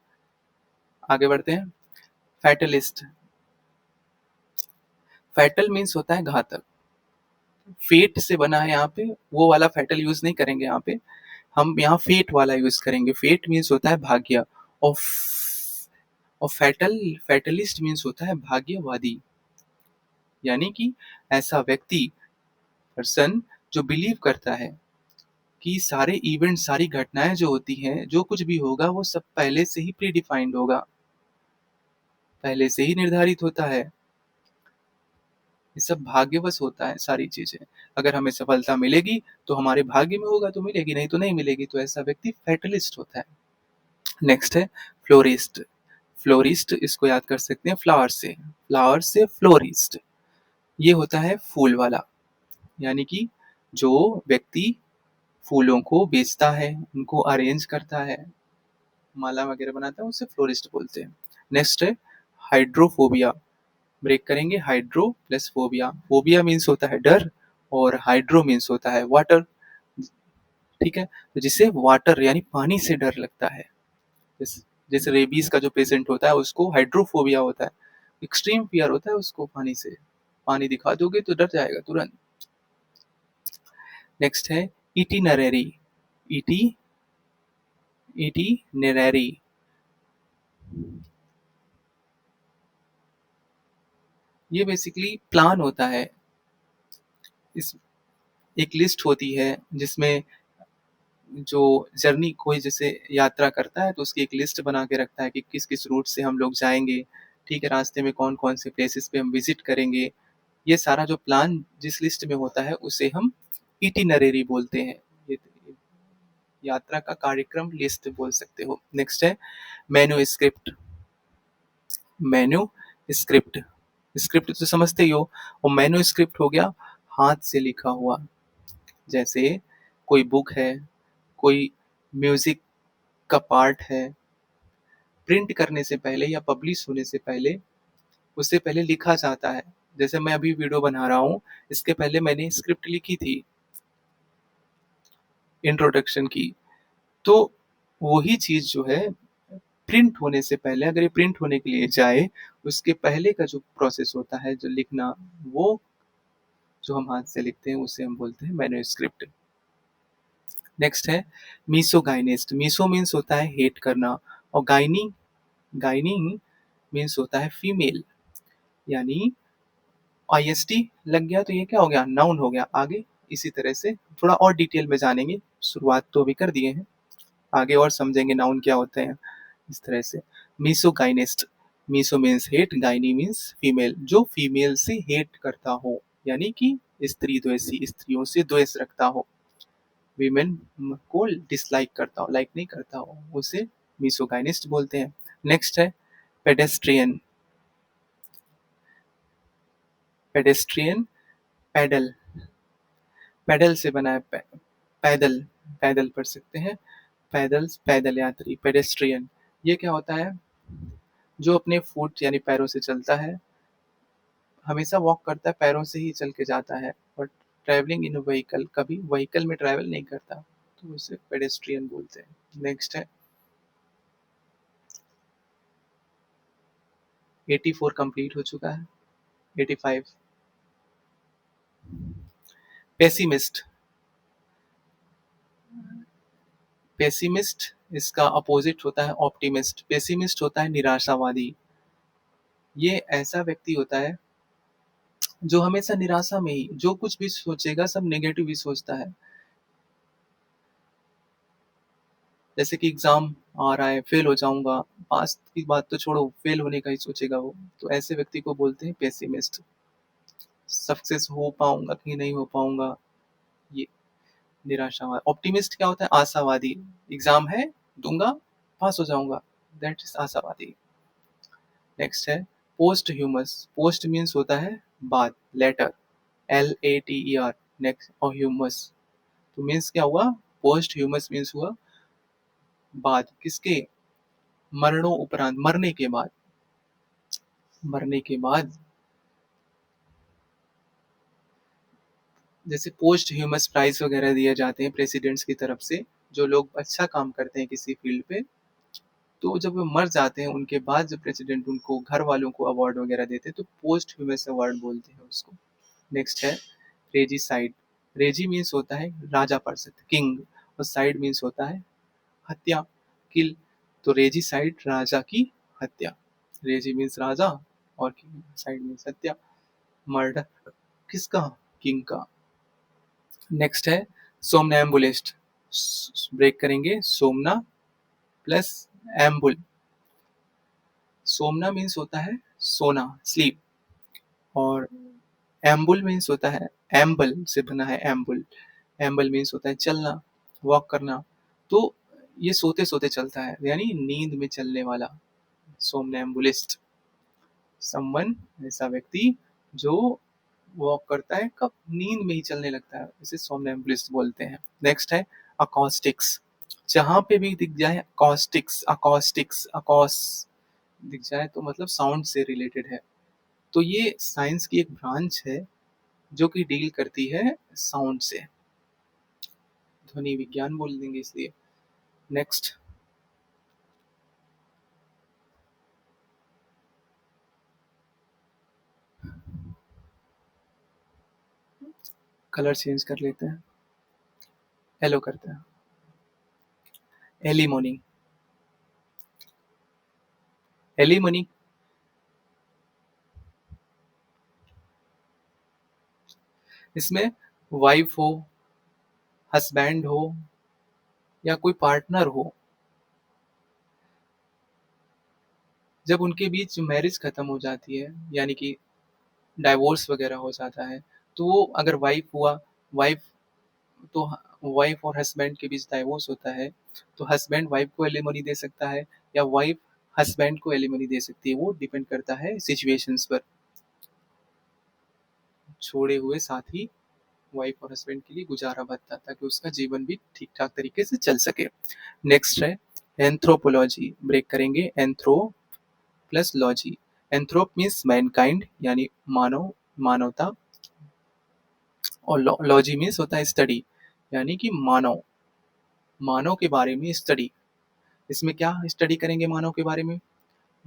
आगे बढ़ते हैं। फैटलिस्ट। फैटल मीन्स होता है घातक। फेट से बना है, यहाँ पे वो वाला फैटल यूज नहीं करेंगे, यहाँ पे हम यहाँ फेट वाला यूज करेंगे। फेट मीन्स होता है भाग्य, और फैटलिस्ट मीन्स होता है भाग्यवादी, यानी कि ऐसा व्यक्ति, पर्सन, जो बिलीव करता है कि सारे इवेंट, सारी घटनाएं जो होती हैं, जो कुछ भी होगा वो सब पहले से ही प्री डिफाइंड होगा, पहले से ही निर्धारित होता है। ये सब भाग्यवश होता है सारी चीजें। अगर हमें सफलता मिलेगी तो हमारे भाग्य में होगा तो मिलेगी, नहीं तो नहीं मिलेगी। तो ऐसा व्यक्ति फैटलिस्ट होता है। नेक्स्ट है फ्लोरिस्ट। फ्लोरिस्ट इसको याद कर सकते हैं फ्लावर से, फ्लावर से फ्लोरिस्ट। ये होता है फूल वाला, यानी कि जो व्यक्ति फूलों को बेचता है, उनको अरेंज करता है, माला वगैरह बनाता है, उसे फ्लोरिस्ट बोलते हैं। नेक्स्ट है हाइड्रोफोबिया। ब्रेक करेंगे, hydro plus phobia. Phobia means होता है डर, और हाइड्रो मीन्स होता है वाटर। ठीक है, तो जिसे वाटर यानी पानी से डर लगता है, जैसे रेबीज का जो पेशेंट होता है उसको हाइड्रोफोबिया होता है, एक्सट्रीम फियर होता है उसको पानी से, पानी दिखा दोगे तो डर जाएगा तुरंत। नेक्स्ट है इटिनरेरी। इटी इटिनरेरी ये बेसिकली प्लान होता है। इस एक लिस्ट होती है जिसमें जो जर्नी, कोई जैसे यात्रा करता है तो उसकी एक लिस्ट बना के रखता है कि किस किस रूट से हम लोग जाएंगे, ठीक है, रास्ते में कौन कौन से प्लेसेस पे हम विजिट करेंगे। ये सारा जो प्लान जिस लिस्ट में होता है उसे हम इटिनरेरी बोलते हैं। ये यात्रा का कार्यक्रम लिस्ट बोल सकते हो। नेक्स्ट है menu script. Menu script, script तो समझते ही हो, और मेन्यू स्क्रिप्ट हो गया हाथ से लिखा हुआ। जैसे कोई बुक है, कोई म्यूजिक का पार्ट है, प्रिंट करने से पहले या पब्लिश होने से पहले उससे पहले लिखा जाता है। जैसे मैं अभी वीडियो बना रहा हूँ, इसके पहले मैंने स्क्रिप्ट लिखी थी इंट्रोडक्शन की। तो वही चीज जो है प्रिंट होने से पहले, अगर ये प्रिंट होने के लिए जाए उसके पहले का जो प्रोसेस होता है जो लिखना, वो जो हम हाथ से लिखते हैं उसे हम बोलते हैं मैन्युस्क्रिप्ट। नेक्स्ट है मीसोगाइनिस्ट। मीसो मीन्स होता है हेट करना, और गाइनी गाइनी मीन्स होता है फीमेल, यानी आईएसटी लग गया तो ये क्या हो गया, नाउन हो गया। आगे इसी तरह से थोड़ा और डिटेल में जानेंगे, शुरुआत तो अभी कर दिए हैं, आगे और समझेंगे नाउन क्या होते हैं इस तरह से। Misogynist, miso means hate, gyne means female, जो फीमेल से हेट करता हो, यानी कि स्त्री द्वेषी, स्त्रियों से द्वेष रखता हो, वीमेन को डिसलाइक करता हो, लाइक नहीं करता हो, उसे मीसोगाइनिस्ट बोलते हैं। नेक्स्ट है पेडेस्ट्रियन। पेडेस्ट्रियन पैडल, पैडल से बना है पैदल, पैदल पढ़ सकते हैं, पैदल, पैदल यात्री, पेडेस्ट्रियन। ये क्या होता है, जो अपने फुट यानी पैरों से चलता है, हमेशा वॉक करता है, पैरों से ही चल के जाता है, और ट्रैवलिंग इन व्हीकल, कभी व्हीकल में ट्रैवल नहीं करता, तो उसे पेडेस्ट्रियन बोलते हैं। नेक्स्ट है 84 कंप्लीट हो चुका है, 85। पेसिमिस्ट, पेसिमिस्ट इसका अपोजिट होता है ऑप्टिमिस्ट। पेसिमिस्ट होता है निराशावादी, ये ऐसा व्यक्ति होता है जो हमेशा निराशा में ही, जो कुछ भी सोचेगा सब नेगेटिव ही सोचता है। जैसे कि एग्जाम आ रहा है, फेल हो जाऊंगा, पास की बात तो छोड़ो, फेल होने का ही सोचेगा वो, तो ऐसे व्यक्ति को बोलते हैं पेसिमिस्ट। सक्सेस हो पाऊंगा कि नहीं हो पाऊंगा, ये निराशावाद। ऑप्टिमिस्ट क्या होता है, आशावादी, एग्जाम है, दूंगा, पास हो जाऊंगा, दैट इज आशावादी। नेक्स्ट है पोस्ट ह्यूमस। पोस्ट मीन्स होता है बाद, लेटर, LATER। नेक्स्ट और ह्यूमस तो मीन्स क्या हुआ, पोस्ट ह्यूमस मीन्स हुआ बाद, किसके, मरणों उपरांत, मरने के बाद, मरने के बाद। जैसे पोस्ट ह्यूमस प्राइज वगैरह दिए जाते हैं प्रेसिडेंट्स की तरफ से, जो लोग अच्छा काम करते हैं किसी फील्ड पे, तो जब वो मर जाते हैं उनके बाद जब प्रेसिडेंट उनको घर वालों को अवार्ड वगैरह देते हैं तो पोस्ट ह्यूमस अवार्ड बोलते हैं उसको। नेक्स्ट है रेजिसाइड। रेजी मीन्स होता है राजा पार्षद, किंग, और साइड मीन्स होता है हत्या, किल, तो रेजिसाइड राजा की हत्या। रेजी मीन्स राजा और साइड मीन्स हत्या, मर्डर किसका, किंग का। नेक्स्ट है सोमनैम्बुलिस्ट। ब्रेक करेंगे, सोमना प्लस एम्बुल। सोमना मीन्स होता है सोना, स्लीप, और एम्बुल मीन्स होता है, एम्बल से बना है एम्बुल, एम्बल मीन्स होता है चलना, वॉक करना, तो ये सोते सोते चलता है, यानी नींद में चलने वाला, सोमनैम्बुलिस्ट। समवन ऐसा व्यक्ति जो वॉक करता है, कब, नींद में ही चलने लगता है, इसे सोमनैम्बुलिस्ट बोलते हैं। नेक्स्ट है अकॉस्टिक्स। जहां पे भी दिख जाए अकॉस्टिक्स, अकॉस्टिक्स, अकॉस दिख जाए तो मतलब साउंड से रिलेटेड है, तो ये साइंस की एक ब्रांच है जो कि डील करती है साउंड से, ध्वनि विज्ञान बोल देंगे इसलिए। नेक्स्ट कलर चेंज कर लेते हैं, येलो करते हैं, एलिमोनी। एलिमोनी इसमें वाइफ हो, हस्बैंड हो, या कोई पार्टनर हो, जब उनके बीच मैरिज खत्म हो जाती है, यानी कि डाइवोर्स वगैरह हो जाता है, तो वो अगर वाइफ हुआ, वाइफ तो वाइफ और हस्बैंड के बीच डाइवोर्स होता है, तो हस्बैंड वाइफ को एलिमनी दे सकता है, या वाइफ हस्बैंड को एलिमनी दे सकती है, वो डिपेंड करता है सिचुएशंस पर। छोड़े हुए साथी वाइफ और हस्बैंड के लिए गुजारा भत्ता, ताकि उसका जीवन भी ठीक ठाक तरीके से चल सके। नेक्स्ट है एंथ्रोपोलॉजी। ब्रेक करेंगे, anthro plus logy. एंथ्रोप means Mankind, यानी मानव, मानवता, और लॉजी मीन्स होता है स्टडी, यानी कि मानव, मानव के बारे में स्टडी। इसमें क्या स्टडी करेंगे मानव के बारे में,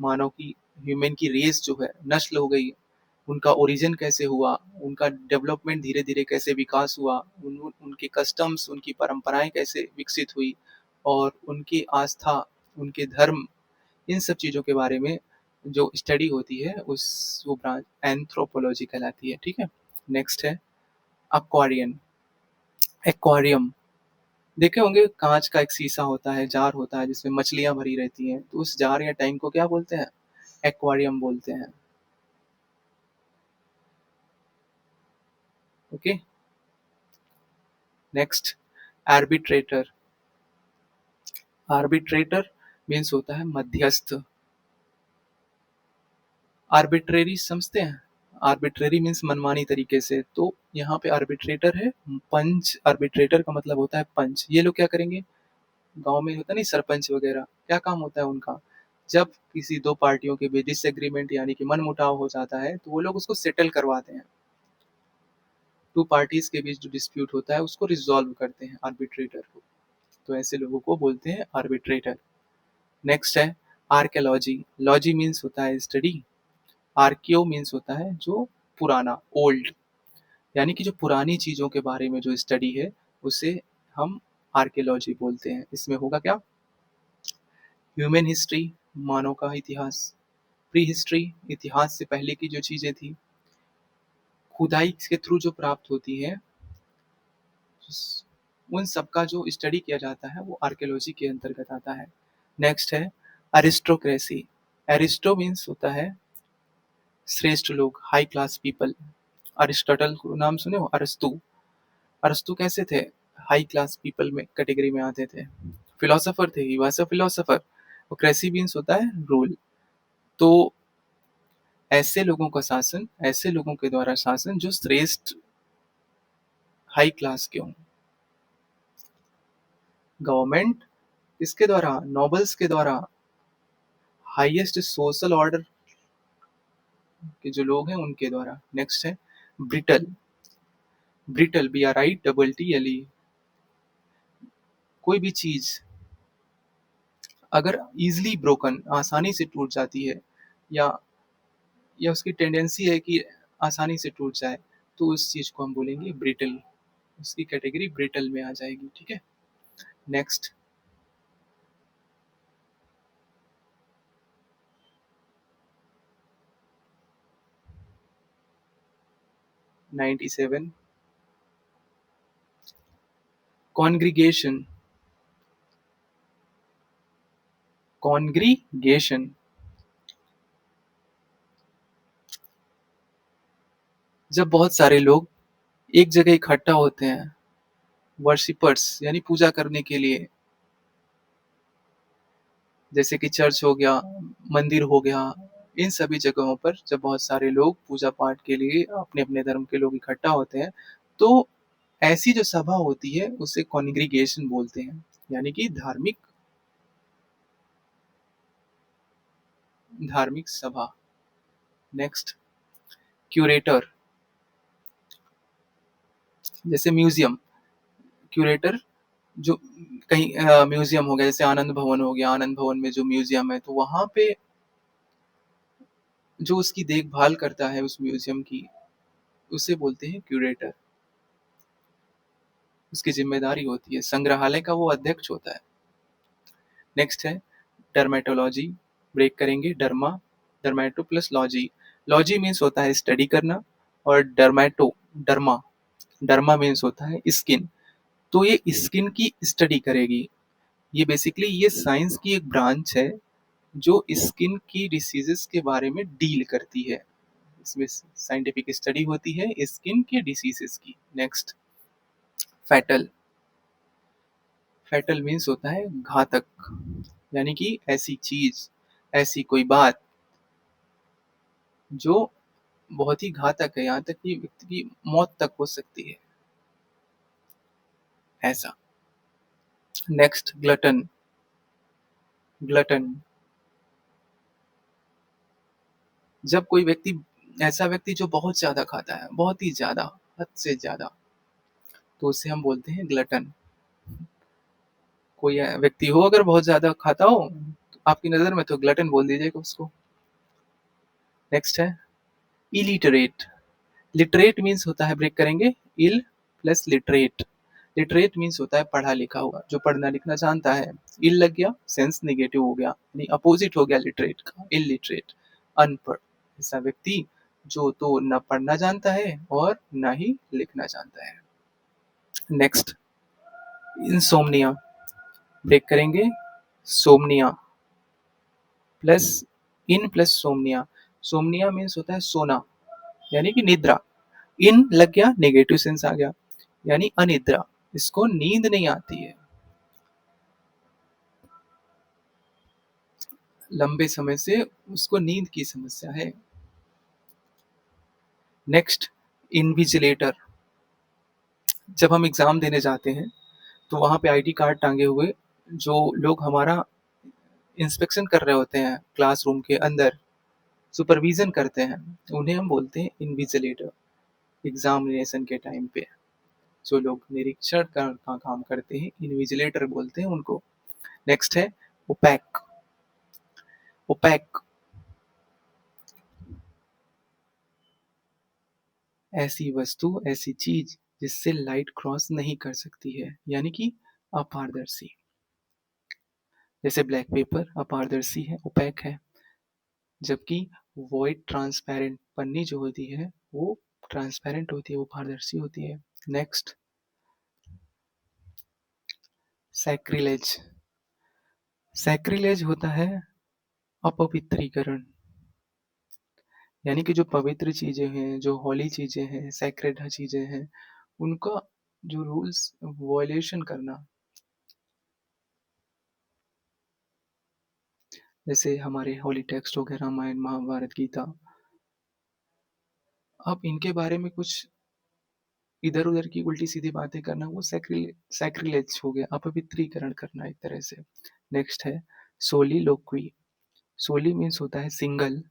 मानव की ह्यूमन की रेस जो है नष्ट हो गई, उनका ओरिजिन कैसे हुआ, उनका डेवलपमेंट धीरे-धीरे कैसे विकास हुआ, उनके कस्टम्स, उनकी परंपराएँ कैसे विकसित हुई और उनकी आस्था, उनके धर्म, इन सब चीज़ों के बारे में जो स्टडी होती है उस वो ब्रांच एंथ्रोपोलॉजी कहलाती है, ठीक है? नेक्स्ट है एक्वेरियन एक्वेरियम देखे होंगे काँच का एक शीशा होता है, जार होता है जिसमें मछलियाँ भरी रहती हैं, तो उस जार या टैंक को क्या बोलते हैं? एक्वेरियम बोलते हैं, okay? Next arbitrator arbitrator means होता है मध्यस्थ। आर्बिट्रेरी समझते हैं? आर्बिट्रेरी मीन्स मनमानी तरीके से, तो यहाँ पे आर्बिट्रेटर है पंच। आर्बिट्रेटर का मतलब होता है पंच। ये लोग क्या करेंगे, गांव में होता नहीं सरपंच वगैरह, क्या काम होता है उनका, जब किसी दो पार्टियों के बीच डिसएग्रीमेंट यानी कि मन मुटाव हो जाता है तो वो लोग उसको सेटल करवाते हैं। टू पार्टीज के बीच जो डिस्प्यूट होता है उसको रिजॉल्व करते हैं आर्बिट्रेटर को, तो ऐसे लोगों को बोलते हैं आर्बिट्रेटर। नेक्स्ट है आर्कियोलॉजी। लॉजी मीन्स होता है स्टडी, आर्कियो मीन्स होता है जो पुराना, ओल्ड, यानी कि जो पुरानी चीजों के बारे में जो स्टडी है उसे हम आर्कियोलॉजी बोलते हैं। इसमें होगा क्या, ह्यूमन हिस्ट्री, मानव का इतिहास, प्री हिस्ट्री, इतिहास से पहले की जो चीजें थी, खुदाई के थ्रू जो प्राप्त होती है, उन सब का जो स्टडी किया जाता है वो आर्कियोलॉजी के अंतर्गत आता है। नेक्स्ट है अरिस्टोक्रेसी। एरिस्टो मीन्स होता है श्रेष्ठ लोग, हाई क्लास पीपल। अरिस्टोटल को नाम सुने हो, अरस्तु। अरस्तु कैसे थे, हाई क्लास पीपल में कैटेगरी में आते थे, फिलोसोफर थे, ही वाज अ फिलोसोफर। और क्रेसी मीन्स होता है रूल। तो ऐसे लोगों का शासन, ऐसे लोगों के द्वारा शासन जो श्रेष्ठ हाई क्लास के हों। गवर्नमेंट किसके द्वारा, नोबल्स के द्वारा, हाईएस्ट सोशल ऑर्डर के जो लोग हैं उनके द्वारा। नेक्स्ट है ब्रिटल। ब्रिटल BRITTLE, कोई भी चीज अगर इजिली ब्रोकन, आसानी से टूट जाती है, या उसकी टेंडेंसी है कि आसानी से टूट जाए, तो उस चीज को हम बोलेंगे ब्रिटल, उसकी कैटेगरी ब्रिटल में आ जाएगी, ठीक है? Next 97 congregation. कॉन्ग्रीगेशन जब बहुत सारे लोग एक जगह इकट्ठा होते हैं, वर्शिपर्स यानी पूजा करने के लिए, जैसे कि चर्च हो गया, मंदिर हो गया, इन सभी जगहों पर जब बहुत सारे लोग पूजा पाठ के लिए अपने अपने धर्म के लोग इकट्ठा होते हैं, तो ऐसी जो सभा होती है उसे कॉन्ग्रीगेशन बोलते हैं, यानी कि धार्मिक धार्मिक सभा। नेक्स्ट क्यूरेटर, जैसे म्यूजियम, क्यूरेटर जो कहीं म्यूजियम हो गया, जैसे आनंद भवन हो गया, आनंद भवन में जो म्यूजियम है तो वहां पे जो उसकी देखभाल करता है उस म्यूजियम की, उसे बोलते हैं क्यूरेटर, उसकी जिम्मेदारी होती है, संग्रहालय का वो अध्यक्ष होता है। नेक्स्ट है डर्मेटोलॉजी। ब्रेक करेंगे, derma, dermato plus logy. Logy means होता है स्टडी करना, और डर्मेटो, डर्मा, डर्मा मीन्स होता है स्किन, तो ये स्किन की स्टडी करेगी। ये बेसिकली ये साइंस की एक ब्रांच है जो स्किन की डिसीजेस के बारे में डील करती है, इसमें साइंटिफिक स्टडी होती है स्किन के डिसीजेस की। Next fatal. फैटल मीन्स होता है घातक, यानी कि ऐसी चीज, ऐसी कोई बात जो बहुत ही घातक है, यहाँ तक कि व्यक्ति की मौत तक हो सकती है, ऐसा। Next glutton. ग्लटन जब कोई व्यक्ति, ऐसा व्यक्ति जो बहुत ज्यादा खाता है, बहुत ही ज्यादा, हद से ज्यादा, तो उसे हम बोलते हैं ग्लटन। कोई व्यक्ति हो अगर बहुत ज्यादा खाता हो, आपकी नज़र में तो ग्लटन बोल दीजिएगा उसको। नेक्स्ट है इलिटरेट। लिटरेट मीन्स होता है, ब्रेक करेंगे, इल प्लस लिटरेट। लिटरेट मीन्स होता है पढ़ा लिखा हुआ, जो पढ़ना लिखना जानता है। इल लग गया, सेंस नेगेटिव हो गया, यानी अपोजिट हो गया लिटरेट का, इलिटरेट, अनपढ़। ऐसा व्यक्ति जो तो न पढ़ना जानता है और न ही लिखना जानता है। नेक्स्ट इंसोम्निया, ब्रेक करेंगे, सोमनिया प्लस इन प्लस सोमनिया। सोमनिया मीन्स होता है सोना, यानी कि निद्रा। इन लग गया, नेगेटिव सेंस आ गया, यानी अनिद्रा, इसको नींद नहीं आती है, लंबे समय से उसको नींद की समस्या है। Next invigilator. जब हम एग्जाम देने जाते हैं तो वहां पे आईडी कार्ड टांगे हुए जो लोग हमारा इंस्पेक्शन कर रहे होते हैं क्लासरूम के अंदर, सुपरविजन करते हैं, उन्हें हम बोलते हैं इनविजिलेटर। एग्जामिनेशन के टाइम पे जो लोग निरीक्षण का काम करते हैं, इनविजिलेटर बोलते हैं उनको। नेक्स्ट है ओपैक। ओपैक ऐसी वस्तु, ऐसी चीज जिससे लाइट क्रॉस नहीं कर सकती है, यानी कि अपारदर्शी। जैसे ब्लैक पेपर अपारदर्शी है, ओपैक है, जबकि वॉइड ट्रांसपेरेंट पन्नी जो होती है वो ट्रांसपेरेंट होती है, वो पारदर्शी होती है। Next sacrilege. सैक्रिलेज होता है अपवित्रीकरण, यानी कि जो पवित्र चीजें हैं, जो हॉली चीजें हैं, सैक्रेड चीजें हैं, उनका जो रूल्स वॉयलेशन करना। जैसे हमारे हॉली टेक्स्ट हो गए, रामायण, महाभारत, गीता। अब इनके बारे में कुछ इधर उधर की उल्टी सीधी बातें करना, वो सैक्रिलेज हो गया, अपवित्रीकरण करना एक तरह से। नेक्स्ट है सोली लोक्वी। सोली मीन्स होता है सिंगल,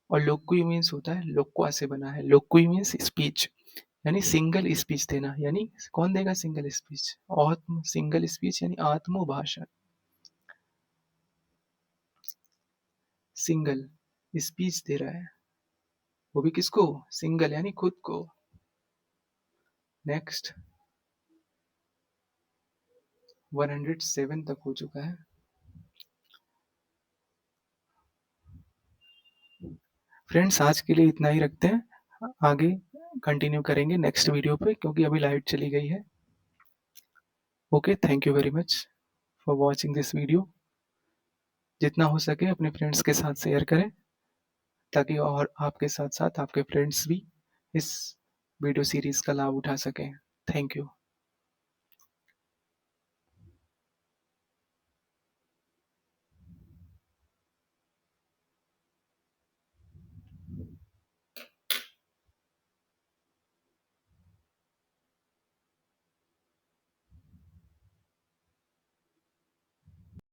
और लोक्वी मीन्स होता है लोक्वा से बना है। लोक्वी मीन्स स्पीच, यानी सिंगल स्पीच देना, यानी कौन देगा सिंगल स्पीच? आत्म सिंगल स्पीच यानी आत्म भाषण। सिंगल स्पीच दे रहा है, वो भी किसको? सिंगल, यानी खुद को। नेक्स्ट 107 तक हो चुका है। फ्रेंड्स आज के लिए इतना ही रखते हैं, आगे कंटिन्यू करेंगे नेक्स्ट वीडियो पे, क्योंकि अभी लाइट चली गई है। Okay, thank you very much for watching this video. जितना हो सके अपने फ्रेंड्स के साथ शेयर करें, ताकि और आपके साथ साथ आपके फ्रेंड्स भी इस वीडियो सीरीज का लाभ उठा सकें। Thank you.